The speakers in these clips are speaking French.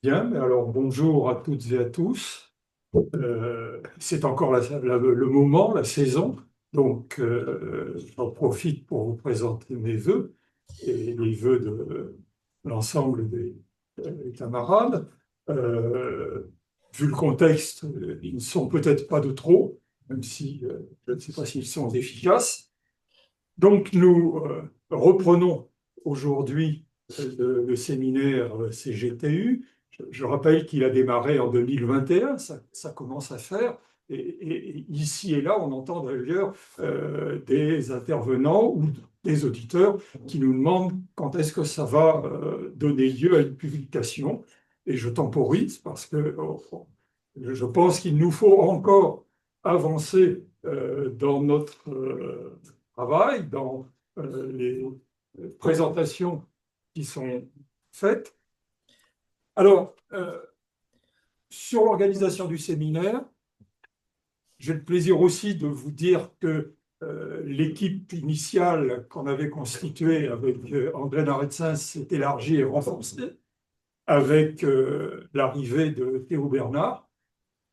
Bien, mais alors bonjour à toutes et à tous. C'est encore le moment, la saison, donc j'en profite pour vous présenter mes vœux et les vœux de l'ensemble des camarades. Euh, Vu le contexte, ils ne sont peut-être pas de trop, même si je ne sais pas s'ils sont efficaces. Donc nous reprenons aujourd'hui le séminaire CGTU. Je rappelle qu'il a démarré en 2021, ça commence à faire. Et ici et là, on entend d'ailleurs des intervenants ou des auditeurs qui nous demandent quand est-ce que ça va donner lieu à une publication. Et je temporise parce que je pense qu'il nous faut encore avancer dans notre travail, dans les présentations qui sont faites. Alors, sur l'organisation du séminaire, j'ai le plaisir aussi de vous dire que l'équipe initiale qu'on avait constituée avec André Naretsins s'est élargie et renforcée avec l'arrivée de Théo Bernard,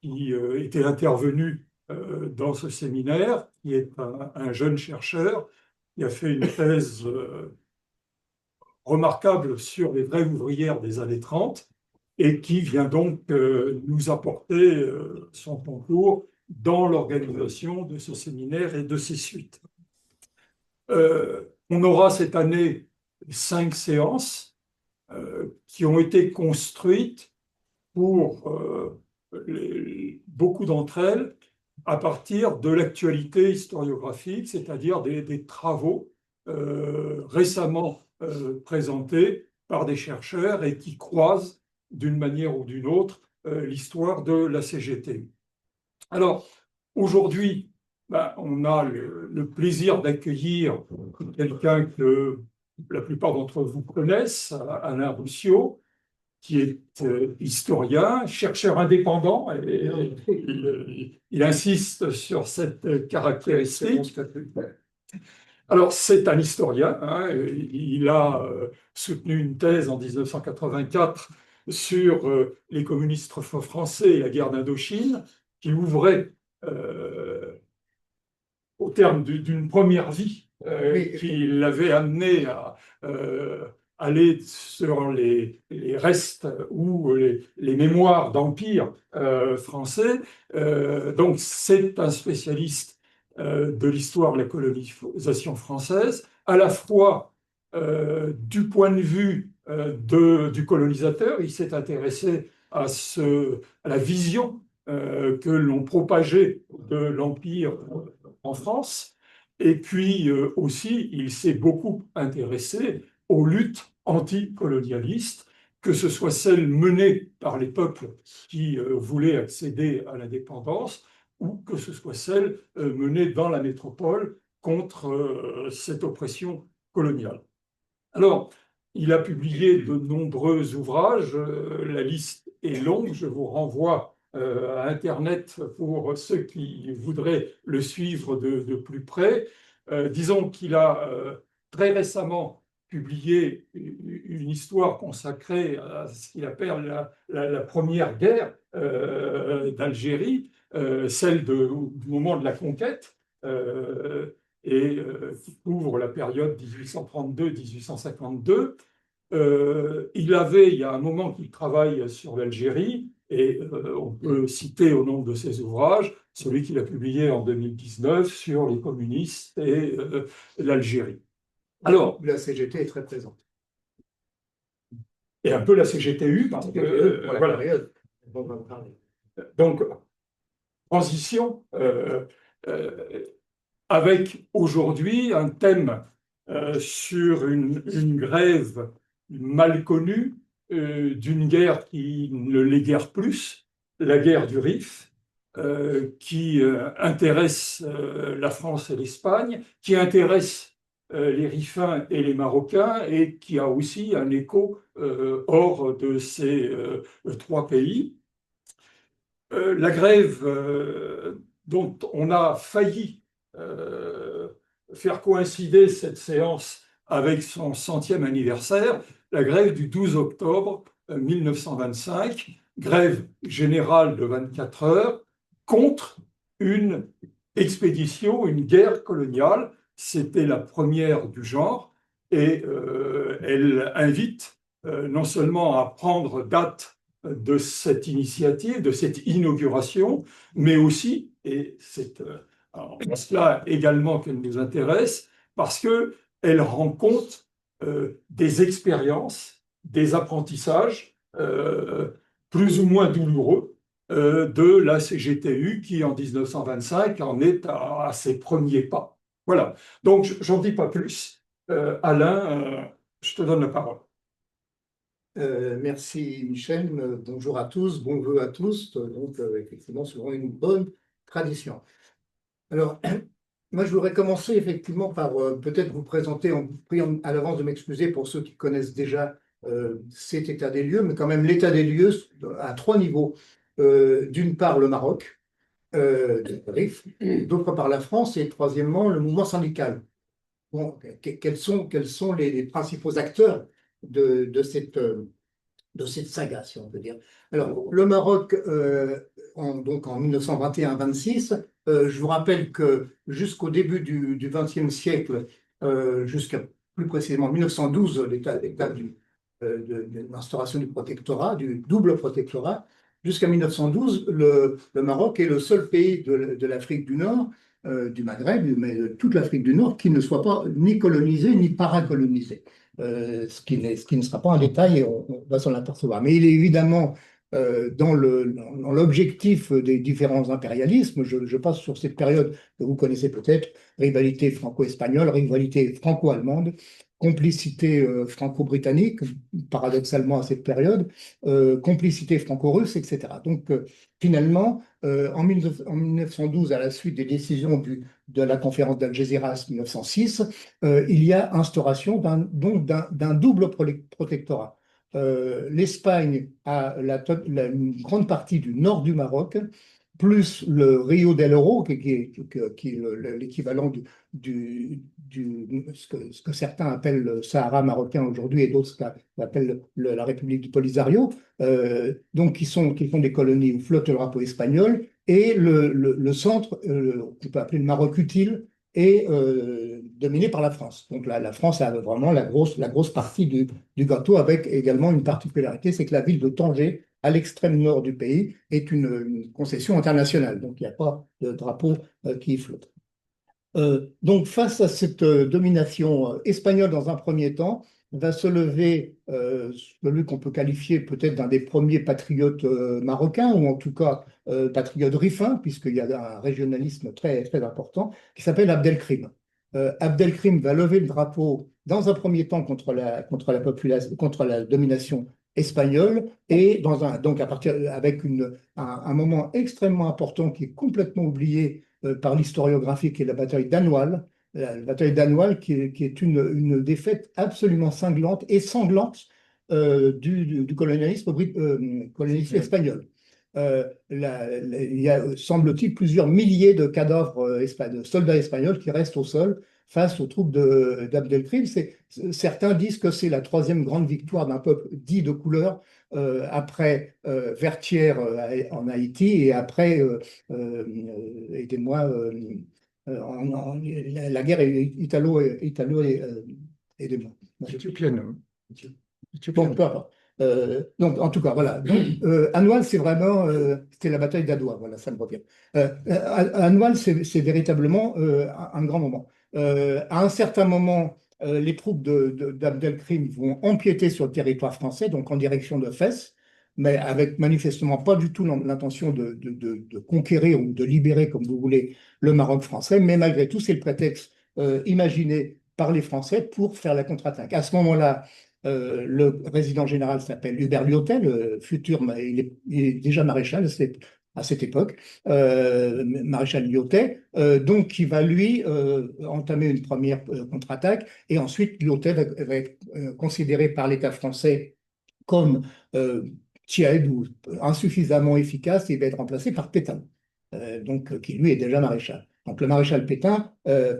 qui était intervenu dans ce séminaire, qui est un jeune chercheur qui a fait une thèse remarquable sur les vraies ouvrières des années 30 et qui vient donc nous apporter son concours dans l'organisation de ce séminaire et de ses suites. On aura cette année 5 séances qui ont été construites pour beaucoup d'entre elles à partir de l'actualité historiographique, c'est-à-dire des travaux récemment présentés par des chercheurs et qui croisent d'une manière ou d'une autre l'histoire de la CGT. Alors, aujourd'hui, ben, on a le plaisir d'accueillir quelqu'un que la plupart d'entre vous connaissent, Alain Roussio, qui est historien, chercheur indépendant, et il insiste sur cette caractéristique. Alors, c'est un historien, hein, il a soutenu une thèse en 1984 sur les communistes français et la guerre d'Indochine, qui ouvrait au terme d'une première vie qui l'avait amené à aller sur les restes ou les mémoires d'empire français. Donc c'est un spécialiste de l'histoire de la colonisation française, à la fois du point de vue du colonisateur, il s'est intéressé à la vision que l'on propageait de l'Empire en France. Et puis aussi, il s'est beaucoup intéressé aux luttes anticolonialistes, que ce soit celles menées par les peuples qui voulaient accéder à l'indépendance, ou que ce soit celles menées dans la métropole contre cette oppression coloniale. Alors, il a publié de nombreux ouvrages, la liste est longue, je vous renvoie à Internet pour ceux qui voudraient le suivre de plus près. Disons qu'il a très récemment publié une histoire consacrée à ce qu'il appelle la première guerre d'Algérie, celle du moment de la conquête. Qui couvre la période 1832-1852. Il y a un moment qu'il travaille sur l'Algérie, et on peut citer au nombre de ses ouvrages celui qu'il a publié en 2019 sur les communistes et l'Algérie. Alors, la CGT est très présente. et un peu la CGTU, parce que voilà. Période dont on va parler. Donc, transition avec aujourd'hui un thème sur une grève mal connue d'une guerre qui ne l'est guère plus, la guerre du Rif, qui intéresse la France et l'Espagne, qui intéresse les Rifins et les Marocains, et qui a aussi un écho hors de ces trois pays. La grève dont on a failli faire coïncider cette séance avec son 100e anniversaire, la grève du 12 octobre 1925, grève générale de 24 heures contre une expédition, une guerre coloniale. C'était la première du genre et elle invite non seulement à prendre date de cette initiative, de cette inauguration, mais aussi, et c'est en cela également qu'elle nous intéresse, parce qu'elle rend compte des expériences, des apprentissages plus ou moins douloureux de la CGTU qui, en 1925, en est à ses premiers pas. Voilà. Donc, j'en dis pas plus. Alain, je te donne la parole. Merci Michel, bonjour à tous, bon vœu à tous. Donc, effectivement, selon une bonne tradition. Alors, moi, je voudrais commencer effectivement par peut-être vous présenter, en vous priant à l'avance de m'excuser pour ceux qui connaissent déjà cet état des lieux, mais quand même l'état des lieux à trois niveaux. D'une part, le Maroc, d'autre part, la France, et troisièmement, le mouvement syndical. Bon, quels sont les principaux acteurs de cette saga, si on peut dire. Alors, le Maroc, donc en 1921-26, je vous rappelle que jusqu'au début du XXe siècle, jusqu'à plus précisément 1912, l'état de l'instauration du protectorat, du double protectorat, jusqu'à 1912, le Maroc est le seul pays de l'Afrique du Nord, du Maghreb, mais de toute l'Afrique du Nord, qui ne soit pas ni colonisé ni paracolonisé. Ce qui ne sera pas un détail et on va s'en apercevoir. Mais il est évidemment dans l'objectif des différents impérialismes. Je passe sur cette période que vous connaissez peut-être, rivalité franco-espagnole, rivalité franco-allemande, complicité franco-britannique, paradoxalement à cette période, complicité franco-russe, etc. Donc finalement, en 1912, à la suite des décisions de la conférence d'Algésiras 1906, il y a instauration d'un double protectorat. L'Espagne a une grande partie du nord du Maroc, plus le Rio del Oro, qui est l'équivalent ce que certains appellent le Sahara marocain aujourd'hui et d'autres ce qu'appellent la République du Polisario, donc qui font des colonies où flotte le drapeau espagnol, et le centre, qu'on peut appeler le Maroc utile, est dominé par la France. Donc la France a vraiment la grosse partie du gâteau, avec également une particularité, c'est que la ville de Tanger, à l'extrême nord du pays, est une concession internationale. Donc il n'y a pas de drapeau qui y flotte. Donc face à cette domination espagnole dans un premier temps, va se lever celui qu'on peut qualifier peut-être d'un des premiers patriotes marocains, ou en tout cas patriote rifin, puisqu'il y a un régionalisme très, très important, qui s'appelle Abdelkrim. Abdelkrim va lever le drapeau dans un premier temps contre la population, contre la domination espagnole, et donc à partir, avec un moment extrêmement important qui est complètement oublié par l'historiographie, qui est la bataille d'Anoual. La bataille d'Anoual, qui est une défaite absolument cinglante et sanglante du colonialisme espagnol. Il y a, semble-t-il, plusieurs milliers de cadavres de soldats espagnols qui restent au sol face aux troupes d'Abdelkrim. Certains disent que c'est la troisième grande victoire d'un peuple dit de couleur, après Vertières en Haïti, et après, aidez-moi, la guerre aidez-moi. Éthiopienne. Bon, peu importe. Donc, en tout cas, voilà. Donc, Anoual, c'est vraiment, c'était la bataille d'Adwa, voilà, ça me revient. Anoual, c'est véritablement un grand moment. À un certain moment, les troupes d'Abdelkrim vont empiéter sur le territoire français, donc en direction de Fès, mais avec manifestement pas du tout l'intention de conquérir ou de libérer, comme vous voulez, le Maroc français, mais malgré tout, c'est le prétexte imaginé par les Français pour faire la contre-attaque. À ce moment-là, le résident général s'appelle Hubert Lyautey, le futur, il est déjà maréchal à cette époque, maréchal Lyautey, donc qui va lui entamer une première contre-attaque, et ensuite Lyautey va être considéré par l'État français comme tiède ou insuffisamment efficace, et il va être remplacé par Pétain, donc qui lui est déjà maréchal. Donc le maréchal Pétain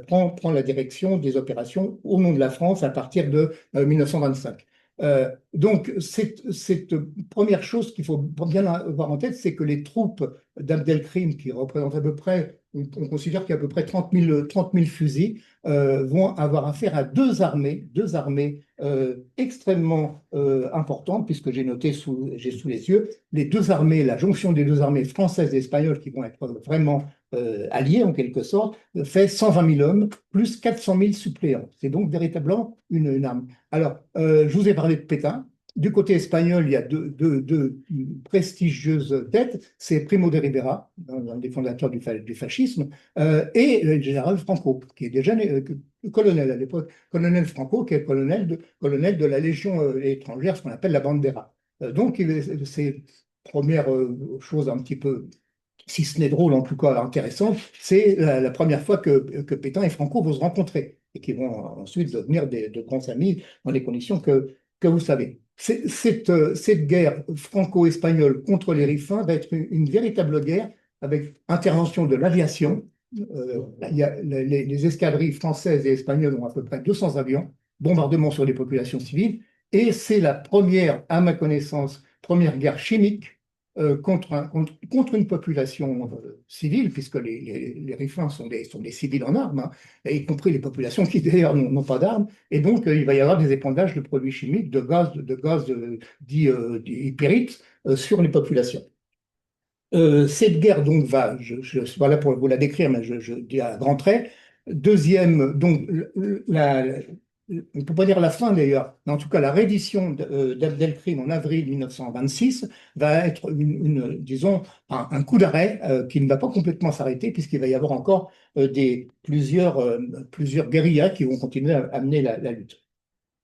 prend la direction des opérations au nom de la France à partir de 1925. Donc, cette première chose qu'il faut bien avoir en tête, c'est que les troupes d'Abdelkrim, qui représentent à peu près, on considère qu'il y a à peu près 30 000 fusils, vont avoir affaire à deux armées extrêmement importantes, puisque j'ai sous les yeux les deux armées, la jonction des deux armées françaises et espagnoles qui vont être vraiment alliées en quelque sorte, fait 120 000 hommes, plus 400 000 suppléants. C'est donc véritablement une arme. Alors, je vous ai parlé de Pétain. Du côté espagnol, il y a deux prestigieuses têtes. C'est Primo de Rivera, un des fondateurs du fascisme, et le général Franco, qui est déjà colonel à l'époque. Colonel Franco, qui est colonel de la Légion étrangère, ce qu'on appelle la Bandera. Donc, c'est première chose un petit peu, si ce n'est drôle, en tout cas intéressante, c'est la première fois que Pétain et Franco vont se rencontrer et qui vont ensuite devenir de grands amis dans les conditions que vous savez. Cette guerre franco-espagnole contre les Rifains va être une véritable guerre avec intervention de l'aviation. Les escadrilles françaises et espagnoles ont à peu près 200 avions, bombardement sur des populations civiles, et c'est la première, à ma connaissance, première guerre chimique contre une population civile, puisque les Rifains sont des civils en armes, hein, y compris les populations qui d'ailleurs n'ont pas d'armes, et donc il va y avoir des épandages de produits chimiques, de gaz dits pyrite sur les populations. Cette guerre donc je suis pas là pour vous la décrire, mais je dis à grands traits. Deuxième, donc on ne peut pas dire la fin d'ailleurs, mais en tout cas la reddition d'Abdelkrim en avril 1926 va être disons, un coup d'arrêt qui ne va pas complètement s'arrêter puisqu'il va y avoir encore plusieurs guérillas qui vont continuer à mener la lutte.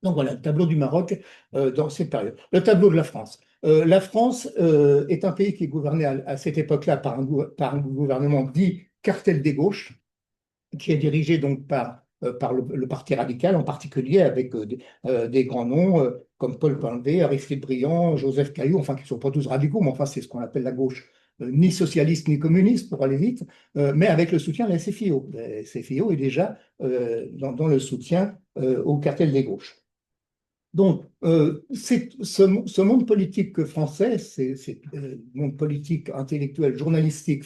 Donc voilà, le tableau du Maroc dans cette période. Le tableau de la France. La France est un pays qui est gouverné à cette époque-là par un gouvernement dit cartel des gauches, qui est dirigé donc par le Parti radical, en particulier avec des grands noms comme Paul Pinvet, Aristide Briand, Joseph Caillou, enfin qui ne sont pas tous radicaux, mais enfin c'est ce qu'on appelle la gauche, ni socialiste ni communiste pour aller vite, mais avec le soutien de la CFIO. La CFIO est déjà dans le soutien au cartel des gauches. Donc, ce monde politique français, monde politique, intellectuel, journalistique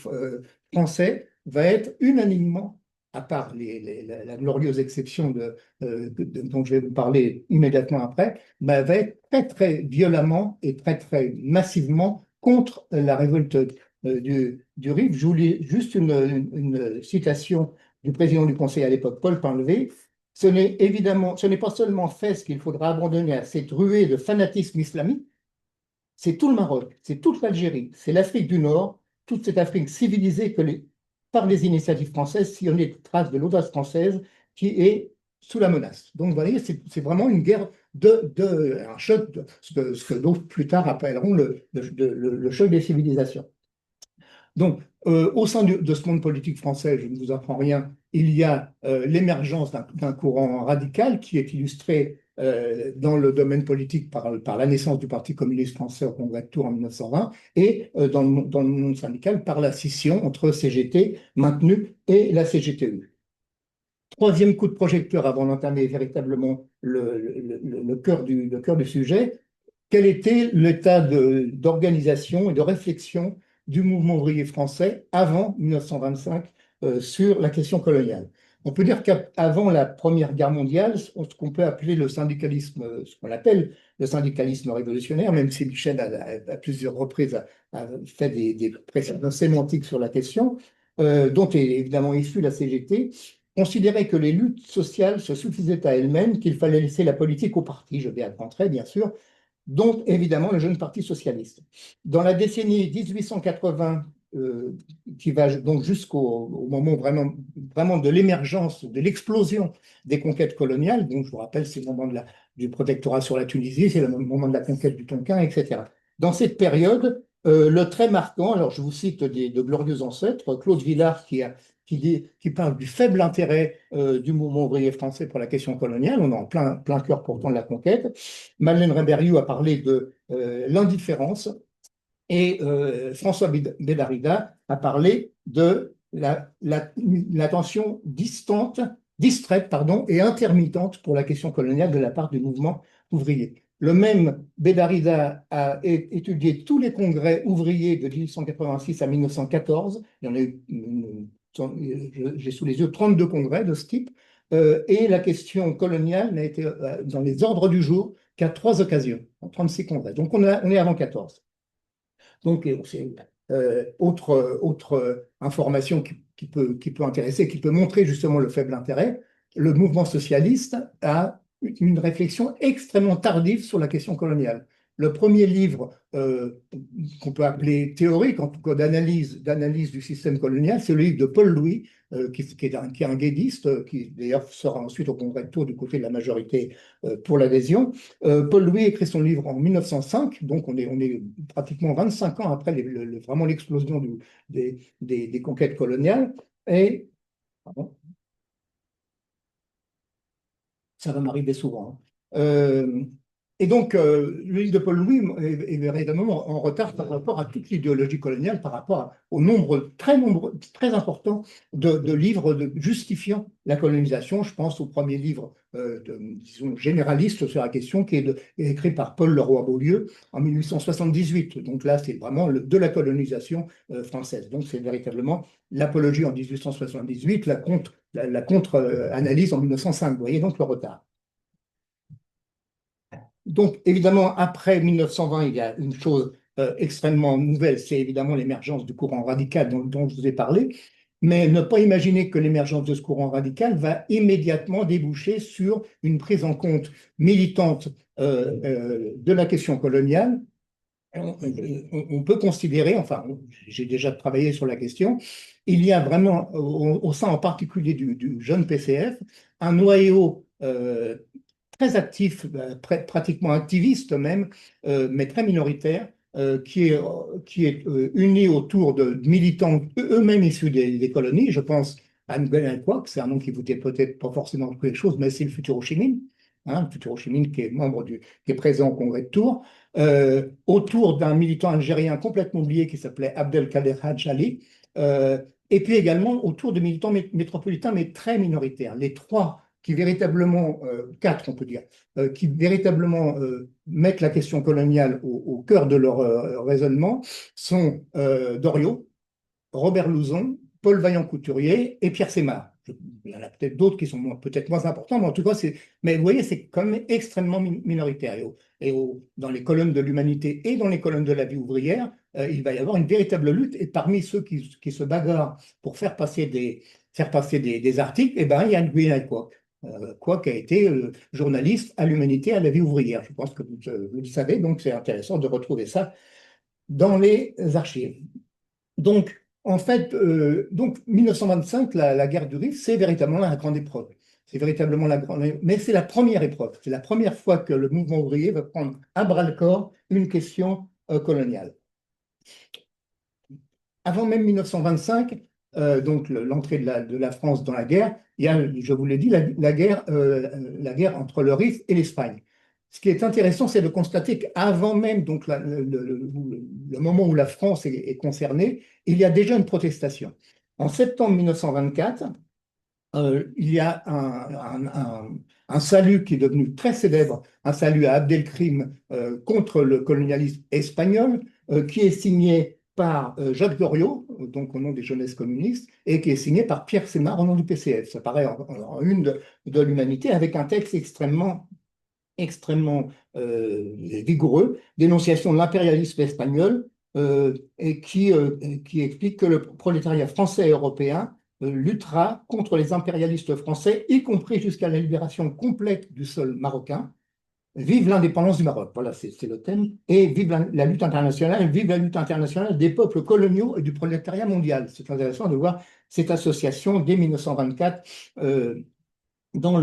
français, va être unanimement, à part la glorieuse exception dont je vais vous parler immédiatement après, va être très, très violemment et très, très massivement contre la révolte du Rif. Je vous lis juste une citation du président du Conseil à l'époque, Paul Pinlevé. Ce n'est pas seulement Fès qu'il faudra abandonner à cette ruée de fanatisme islamique, c'est tout le Maroc, c'est toute l'Algérie, c'est l'Afrique du Nord, toute cette Afrique civilisée par les initiatives françaises, sillonnée de traces de l'audace française qui est sous la menace. Donc, vous voyez, c'est vraiment une guerre un choc, ce que d'autres plus tard appelleront le choc des civilisations. Donc, au sein de ce monde politique français, je ne vous apprends rien, il y a l'émergence d'un courant radical qui est illustré dans le domaine politique par la naissance du Parti communiste français au Congrès de Tours en 1920 et dans le monde syndical par la scission entre CGT maintenu et la CGTU. Troisième coup de projecteur avant d'entamer véritablement le cœur du sujet, quel était l'état d'organisation et de réflexion du mouvement ouvrier français avant 1925 sur la question coloniale. On peut dire qu'avant la Première Guerre mondiale, ce qu'on peut appeler le syndicalisme, ce qu'on appelle le syndicalisme révolutionnaire, même si Michel à plusieurs reprises a fait des précisions sémantiques sur la question, dont est évidemment issue la CGT, considérait que les luttes sociales se suffisaient à elles-mêmes, qu'il fallait laisser la politique au parti, je vais à grands traits bien sûr, dont évidemment le jeune Parti socialiste. Dans la décennie 1880, qui va donc jusqu'au moment vraiment de l'émergence, de l'explosion des conquêtes coloniales, donc je vous rappelle, c'est le moment du protectorat sur la Tunisie, c'est le moment de la conquête du Tonkin, etc. Dans cette période, le trait marquant, alors je vous cite de glorieux ancêtres, Claude Villars qui parle du faible intérêt du mouvement ouvrier français pour la question coloniale, on est en plein cœur pourtant de la conquête. Madeleine Remberiou a parlé de l'indifférence et François Bédarida a parlé de l'attention distraite et intermittente pour la question coloniale de la part du mouvement ouvrier. Le même Bédarida a étudié tous les congrès ouvriers de 1886 à 1914. Il y en a eu, j'ai sous les yeux 32 congrès de ce type. Et la question coloniale n'a été dans les ordres du jour qu'à 3 occasions, en 36 congrès. Donc on est avant 14. Donc, c'est autre information qui peut intéresser, qui peut montrer justement le faible intérêt. Le mouvement socialiste a une réflexion extrêmement tardive sur la question coloniale. Le premier livre qu'on peut appeler théorique, en tout cas d'analyse du système colonial, c'est le livre de Paul Louis, qui est un guédiste, qui d'ailleurs sera ensuite au Congrès de Tours du côté de la majorité pour l'adhésion. Paul Louis écrit son livre en 1905, donc on est pratiquement 25 ans après vraiment l'explosion des conquêtes coloniales. Et pardon, ça va m'arriver souvent, hein. Et donc, le livre de Paul Louis est véritablement en retard par rapport à toute l'idéologie coloniale, par rapport au nombre très important de livres justifiant la colonisation. Je pense au premier livre, disons, généraliste sur la question, qui est écrit par Paul Leroy-Beaulieu en 1878. Donc là, c'est vraiment de la colonisation française. Donc, c'est véritablement l'apologie en 1878, la contre-analyse en 1905. Vous voyez donc le retard. Donc, évidemment, après 1920, il y a une chose extrêmement nouvelle, c'est évidemment l'émergence du courant radical dont je vous ai parlé, mais ne pas imaginer que l'émergence de ce courant radical va immédiatement déboucher sur une prise en compte militante de la question coloniale. On peut considérer, enfin, j'ai déjà travaillé sur la question, il y a vraiment, au sein en particulier du jeune PCF, un noyau très actif, pratiquement activiste même, mais très minoritaire, qui est uni autour de militants eux-mêmes issus des colonies. Je pense à Nguyen Quoc, c'est un nom qui vous dit peut-être pas forcément quelque chose, mais c'est le futur Ho Chi Minh, hein, le futur Ho Chi Minh qui est qui est présent au Congrès de Tours, autour d'un militant algérien complètement oublié qui s'appelait Abdelkader Hadj Ali, et puis également autour de militants métropolitains, mais très minoritaires. Les trois qui véritablement, quatre on peut dire, qui véritablement mettent la question coloniale au cœur de leur raisonnement sont Doriot, Robert Louzon, Paul Vaillant-Couturier et Pierre Sémar. Il y en a peut-être d'autres qui sont peut-être moins importants, mais en tout cas, mais vous voyez, c'est quand même extrêmement minoritaire. Dans les colonnes de l'Humanité et dans les colonnes de la vie ouvrière, il va y avoir une véritable lutte. Et parmi ceux qui se bagarrent pour faire passer des articles, eh ben, il y a Nguyen Quoc. Quoc a été journaliste à l'Humanité, à la vie ouvrière. Je pense que vous le savez, donc c'est intéressant de retrouver ça dans les archives. Donc, en fait, donc 1925, la guerre du Rif, c'est véritablement la grande épreuve. C'est véritablement mais c'est la première épreuve. C'est la première fois que le mouvement ouvrier va prendre à bras-le-corps une question coloniale. Avant même 1925, donc l'entrée de la France dans la guerre, il y a, je vous l'ai dit, la guerre entre le Rif et l'Espagne. Ce qui est intéressant, c'est de constater qu'avant même donc, le moment où la France est concernée, il y a déjà une protestation. En septembre 1924, il y a un salut qui est devenu très célèbre, un salut à Abdelkrim contre le colonialisme espagnol, qui est signé par Jacques Doriot, donc au nom des jeunesses communistes, et qui est signé par Pierre Sémar au nom du PCF. Ça paraît en une de l'Humanité, avec un texte extrêmement vigoureux, dénonciation de l'impérialisme espagnol, et qui explique que le prolétariat français et européen luttera contre les impérialistes français, y compris jusqu'à la libération complète du sol marocain. Vive l'indépendance du Maroc, voilà, c'est le thème, et vive la lutte internationale, vive la lutte internationale des peuples coloniaux et du prolétariat mondial. C'est intéressant de voir cette association dès 1924 dans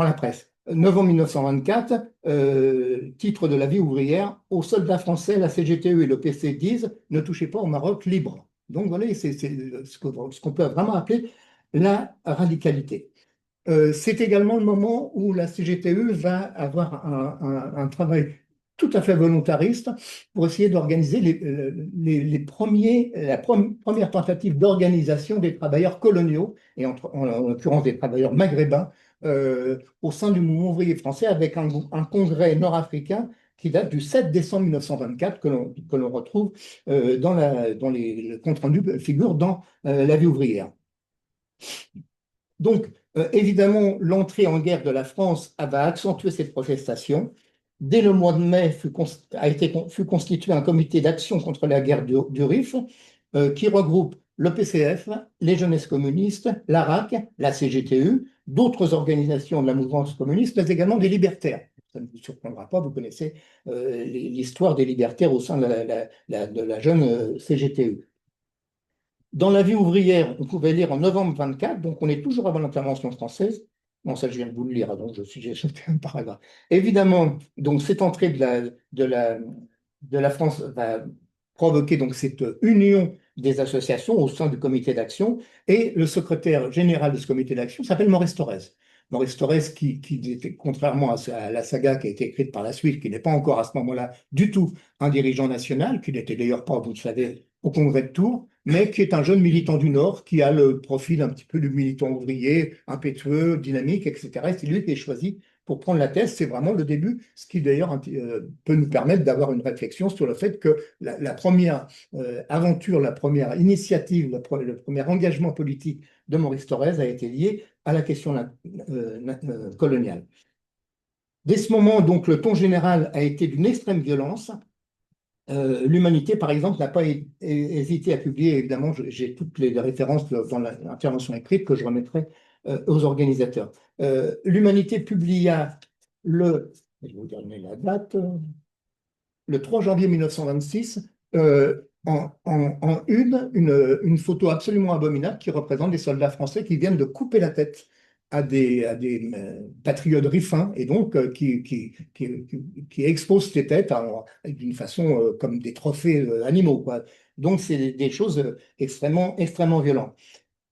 la presse. Novembre 1924, titre de la vie ouvrière, aux soldats français, la CGTE et le PC disent ne touchez pas au Maroc libre. Donc voilà, c'est ce qu'on peut vraiment appeler la radicalité. C'est également le moment où la CGTE va avoir un travail tout à fait volontariste pour essayer d'organiser la première tentative d'organisation des travailleurs coloniaux, et en l'occurrence des travailleurs maghrébins au sein du mouvement ouvrier français avec un congrès nord-africain qui date du 7 décembre 1924, que l'on retrouve dans les comptes rendus, figure dans la vie ouvrière. Donc, évidemment, l'entrée en guerre de la France va accentuer cette protestation. Dès le mois de mai fut constitué un comité d'action contre la guerre du Rif qui regroupe le PCF, les jeunesses communistes, l'ARAC, la CGTU, d'autres organisations de la mouvance communiste, mais également des libertaires. Ça ne vous surprendra pas, vous connaissez l'histoire des libertaires au sein de la jeune CGTU. Dans la vie ouvrière, on pouvait lire en novembre 24, donc on est toujours avant l'intervention française. Non, ça, je viens de vous le lire, donc j'ai sauté un paragraphe. Évidemment, donc cette entrée de la France va provoquer donc cette union des associations au sein du comité d'action, et le secrétaire général de ce comité d'action s'appelle Maurice Thorez. Maurice Thorez, qui était, contrairement à la saga qui a été écrite par la suite, qui n'est pas encore à ce moment-là du tout un dirigeant national, qui n'était d'ailleurs pas, vous le savez, au congrès de Tours, mais qui est un jeune militant du Nord, qui a le profil un petit peu du militant ouvrier, impétueux, dynamique, etc. Et c'est lui qui est choisi pour prendre la thèse. C'est vraiment le début, ce qui d'ailleurs peut nous permettre d'avoir une réflexion sur le fait que la première aventure, la première initiative, le premier engagement politique de Maurice Thorez a été lié à la question coloniale. Dès ce moment, donc, le ton général a été d'une extrême violence. L'Humanité, par exemple, n'a pas hésité à publier, évidemment, j'ai toutes les références dans l'intervention écrite que je remettrai aux organisateurs. L'Humanité publia je vais vous donner la date, le 3 janvier 1926, en une photo absolument abominable qui représente des soldats français qui viennent de couper la tête à des patriotes rifins, et donc qui exposent ces têtes d'une façon comme des trophées animaux, quoi. Donc c'est des choses extrêmement, extrêmement violentes.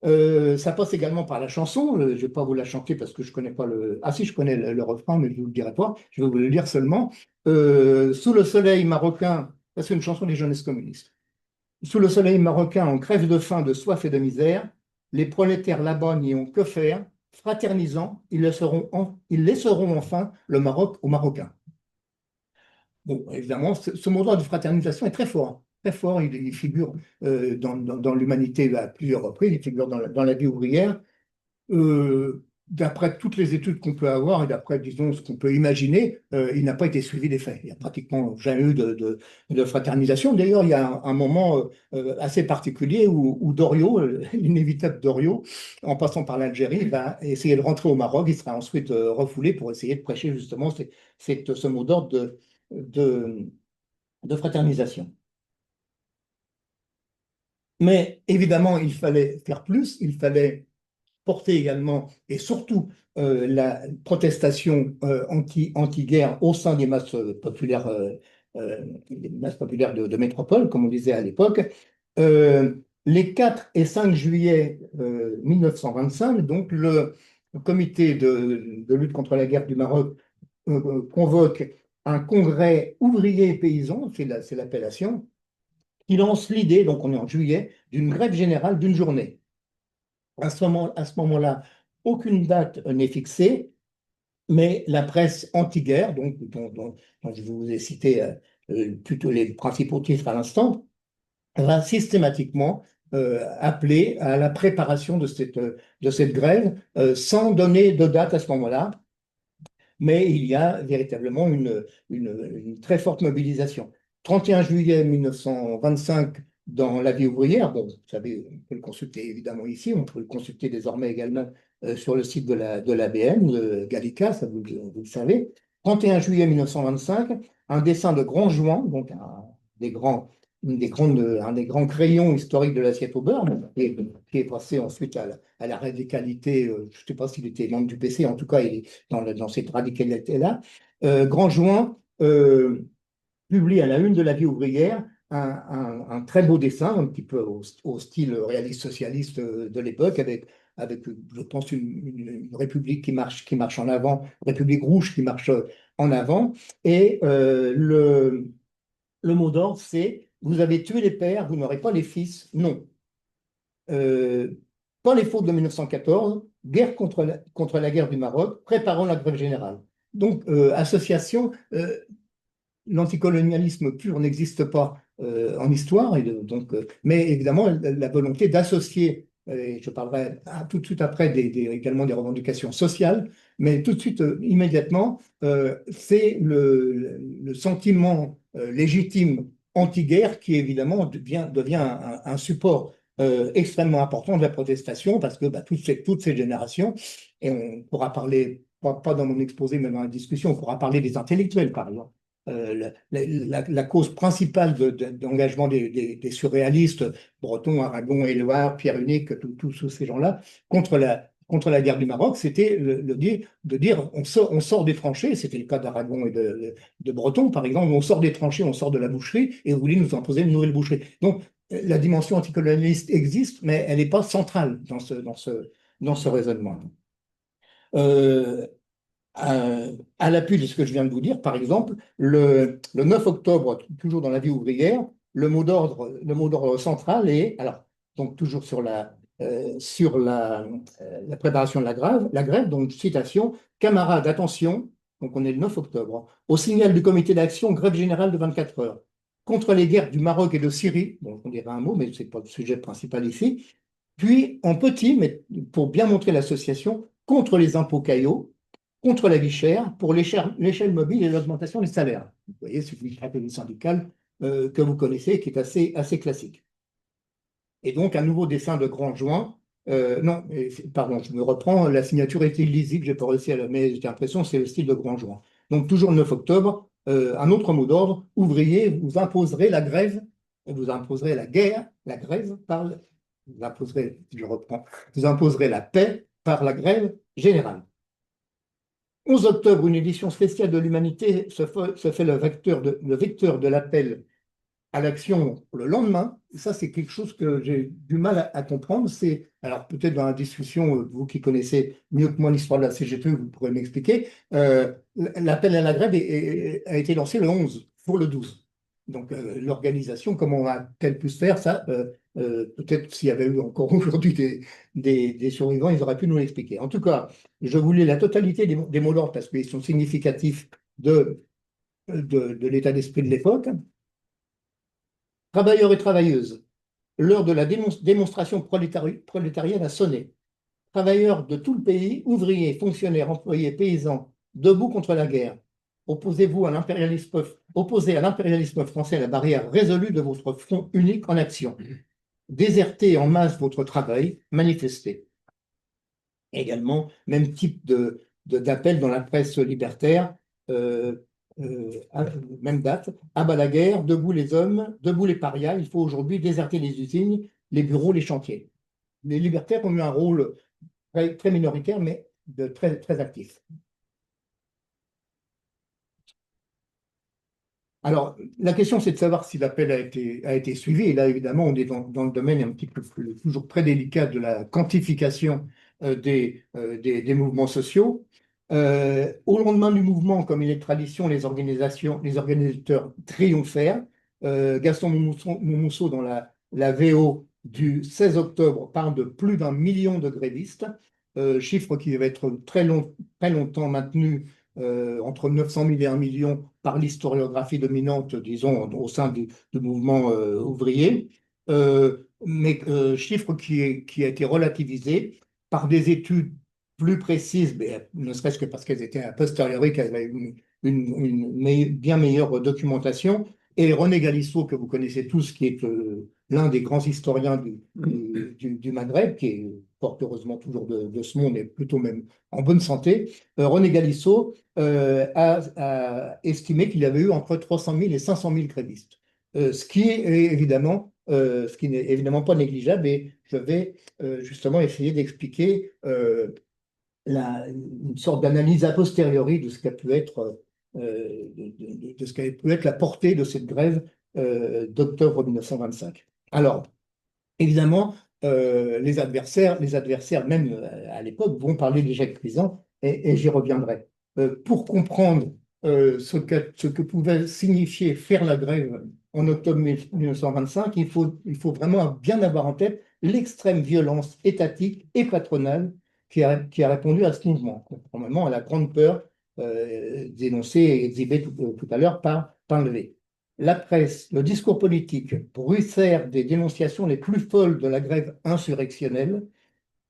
Ça passe également par la chanson. Je ne vais pas vous la chanter parce que je connais pas le. Ah si, je connais le refrain, mais je ne vous le dirai pas. Je vais vous le lire seulement. Sous le soleil marocain, ça c'est une chanson des jeunesses communistes. Sous le soleil marocain, on crève de faim, de soif et de misère. Les prolétaires là-bas n'y ont que faire. Fraternisant, ils laisseront enfin le Maroc aux Marocains. Bon, évidemment, ce mot de fraternisation est très fort. Très fort, il figure dans l'Humanité à plusieurs reprises, il figure dans la vie ouvrière. D'après toutes les études qu'on peut avoir et d'après, disons, ce qu'on peut imaginer, il n'a pas été suivi des faits. Il n'y a pratiquement jamais eu de fraternisation. D'ailleurs, il y a un moment assez particulier où Doriot, l'inévitable Doriot, en passant par l'Algérie, va essayer de rentrer au Maroc. Il sera ensuite refoulé pour essayer de prêcher justement ce mot d'ordre de fraternisation. Mais évidemment, il fallait faire plus, il fallait porter également et surtout la protestation anti-guerre au sein des masses populaires, de métropole, comme on disait à l'époque. Les 4 et 5 juillet 1925, donc le comité de lutte contre la guerre du Maroc convoque un congrès ouvrier et paysan, c'est l'appellation, qui lance l'idée, donc on est en juillet, d'une grève générale d'une journée. À ce moment-là, aucune date n'est fixée, mais la presse anti-guerre, donc, dont je vous ai cité plutôt les principaux titres à l'instant, va systématiquement appeler à la préparation de cette grève sans donner de date à ce moment-là. Mais il y a véritablement une très forte mobilisation. 31 juillet 1925, dans la vie ouvrière, bon, vous savez, on peut le consulter évidemment ici, on peut le consulter désormais également sur le site de l'ABN, Gallica, ça vous le savez. 31 juillet 1925, un dessin de Grand Jouan, donc un des grands crayons historiques de l'assiette au beurre, qui est passé ensuite à la radicalité, je ne sais pas s'il était membre du PC, en tout cas, il est dans cette radicalité-là. Grand Jouan publie à la une de la vie ouvrière un très beau dessin, un petit peu au style réaliste socialiste de l'époque, avec, je pense, une république qui marche en avant, république rouge qui marche en avant. Et le mot d'ordre, c'est « Vous avez tué les pères, vous n'aurez pas les fils, non ». Quand les fautes de 1914, guerre contre la guerre du Maroc, préparant la grève générale. Donc, association, l'anticolonialisme pur n'existe pas en histoire, mais évidemment, la volonté d'associer, et je parlerai tout de suite après également des revendications sociales, mais tout de suite, immédiatement, c'est le sentiment légitime anti-guerre qui évidemment devient un support extrêmement important de la protestation, parce que bah, toutes ces générations, et on pourra parler, pas dans mon exposé, mais dans la discussion, on pourra parler des intellectuels, par exemple. La cause principale d'engagement des surréalistes, Breton, Aragon, Éluard, Pierre Unique, tous ces gens-là, contre la guerre du Maroc, c'était de dire on sort des tranchées, c'était le cas d'Aragon et de Breton, par exemple, on sort des tranchées, on sort de la boucherie, et vous voulez nous imposer une nouvelle boucherie. Donc, la dimension anticolonialiste existe, mais elle n'est pas centrale dans ce raisonnement. Euh, à l'appui de ce que je viens de vous dire, par exemple, le 9 octobre, toujours dans la vie ouvrière, le mot d'ordre central est, alors, donc toujours la préparation de la grève, donc citation, camarades, attention, donc on est le 9 octobre, au signal du comité d'action, grève générale de 24 heures, contre les guerres du Maroc et de Syrie, bon, on dirait un mot, mais ce n'est pas le sujet principal ici, puis en petit, mais pour bien montrer l'association, contre les impôts caillots, contre la vie chère, pour l'échelle mobile et l'augmentation des salaires. Vous voyez, c'est une stratégie syndicale que vous connaissez, qui est assez classique. Et donc, un nouveau dessin de Grand Juin. Non, pardon, je me reprends, la signature était illisible, j'ai pas réussi à la, mais j'ai l'impression que c'est le style de Grand Juin. Donc, toujours le 9 octobre, un autre mot d'ordre, ouvriers, vous imposerez la grève, vous imposerez la guerre, la grève vous imposerez, je reprends, vous imposerez la paix par la grève générale. 11 octobre, une édition spéciale de l'Humanité se fait le vecteur de l'appel à l'action le lendemain. Et ça, c'est quelque chose que j'ai du mal à comprendre. Alors peut-être dans la discussion, vous qui connaissez mieux que moi l'histoire de la CGT, vous pourrez m'expliquer. L'appel à la grève a été lancé le 11 pour le 12. Donc l'organisation, comment a-t-elle pu se faire ça peut-être s'il y avait eu encore aujourd'hui des survivants, ils auraient pu nous l'expliquer. En tout cas, je voulais la totalité des mots d'ordre parce qu'ils sont significatifs de l'état d'esprit de l'époque. Travailleurs et travailleuses, l'heure de la démonstration prolétarienne a sonné. Travailleurs de tout le pays, ouvriers, fonctionnaires, employés, paysans, debout contre la guerre. Opposez à l'impérialisme français à la barrière résolue de votre front unique en action. Désertez en masse votre travail, manifestez. Également, même type d'appel dans la presse libertaire, même date, à bas la guerre, debout les hommes, debout les parias, il faut aujourd'hui déserter les usines, les bureaux, les chantiers. Les libertaires ont eu un rôle très minoritaire, mais très, très actif. Alors, la question, c'est de savoir si l'appel a été suivi. Et là, évidemment, on est dans le domaine un petit peu toujours très délicat de la quantification des mouvements sociaux. Au lendemain du mouvement, comme il est de tradition, les organisateurs triomphèrent. Gaston Monmousseau, dans la VO du 16 octobre, parle de plus d'1 million de grévistes, chiffre qui va être très longtemps maintenu entre 900 000 et 1 million par l'historiographie dominante, disons, au sein du mouvement ouvrier, mais chiffre qui a été relativisé par des études plus précises, mais ne serait-ce que parce qu'elles étaient a posteriori, qu'elles avaient bien meilleure documentation. Et René Galisso, que vous connaissez tous, qui est l'un des grands historiens du Maghreb, qui est fort heureusement toujours de ce monde et plutôt même en bonne santé, René Galisso a estimé qu'il y avait eu entre 300 000 et 500 000 grévistes. Ce qui n'est évidemment pas négligeable, et je vais justement essayer d'expliquer une sorte d'analyse a posteriori de ce qu'a pu être, de ce qu'a pu être la portée de cette grève d'octobre 1925. Alors, évidemment, les adversaires même à l'époque, vont parler d'échec cuisant, et j'y reviendrai. Pour comprendre ce que pouvait signifier faire la grève en octobre 1925, il faut vraiment bien avoir en tête l'extrême violence étatique et patronale qui a répondu à ce mouvement, conformément à la grande peur dénoncée et exhibée tout à l'heure par Levé. La presse, le discours politique bruissèrent des dénonciations les plus folles de la grève insurrectionnelle.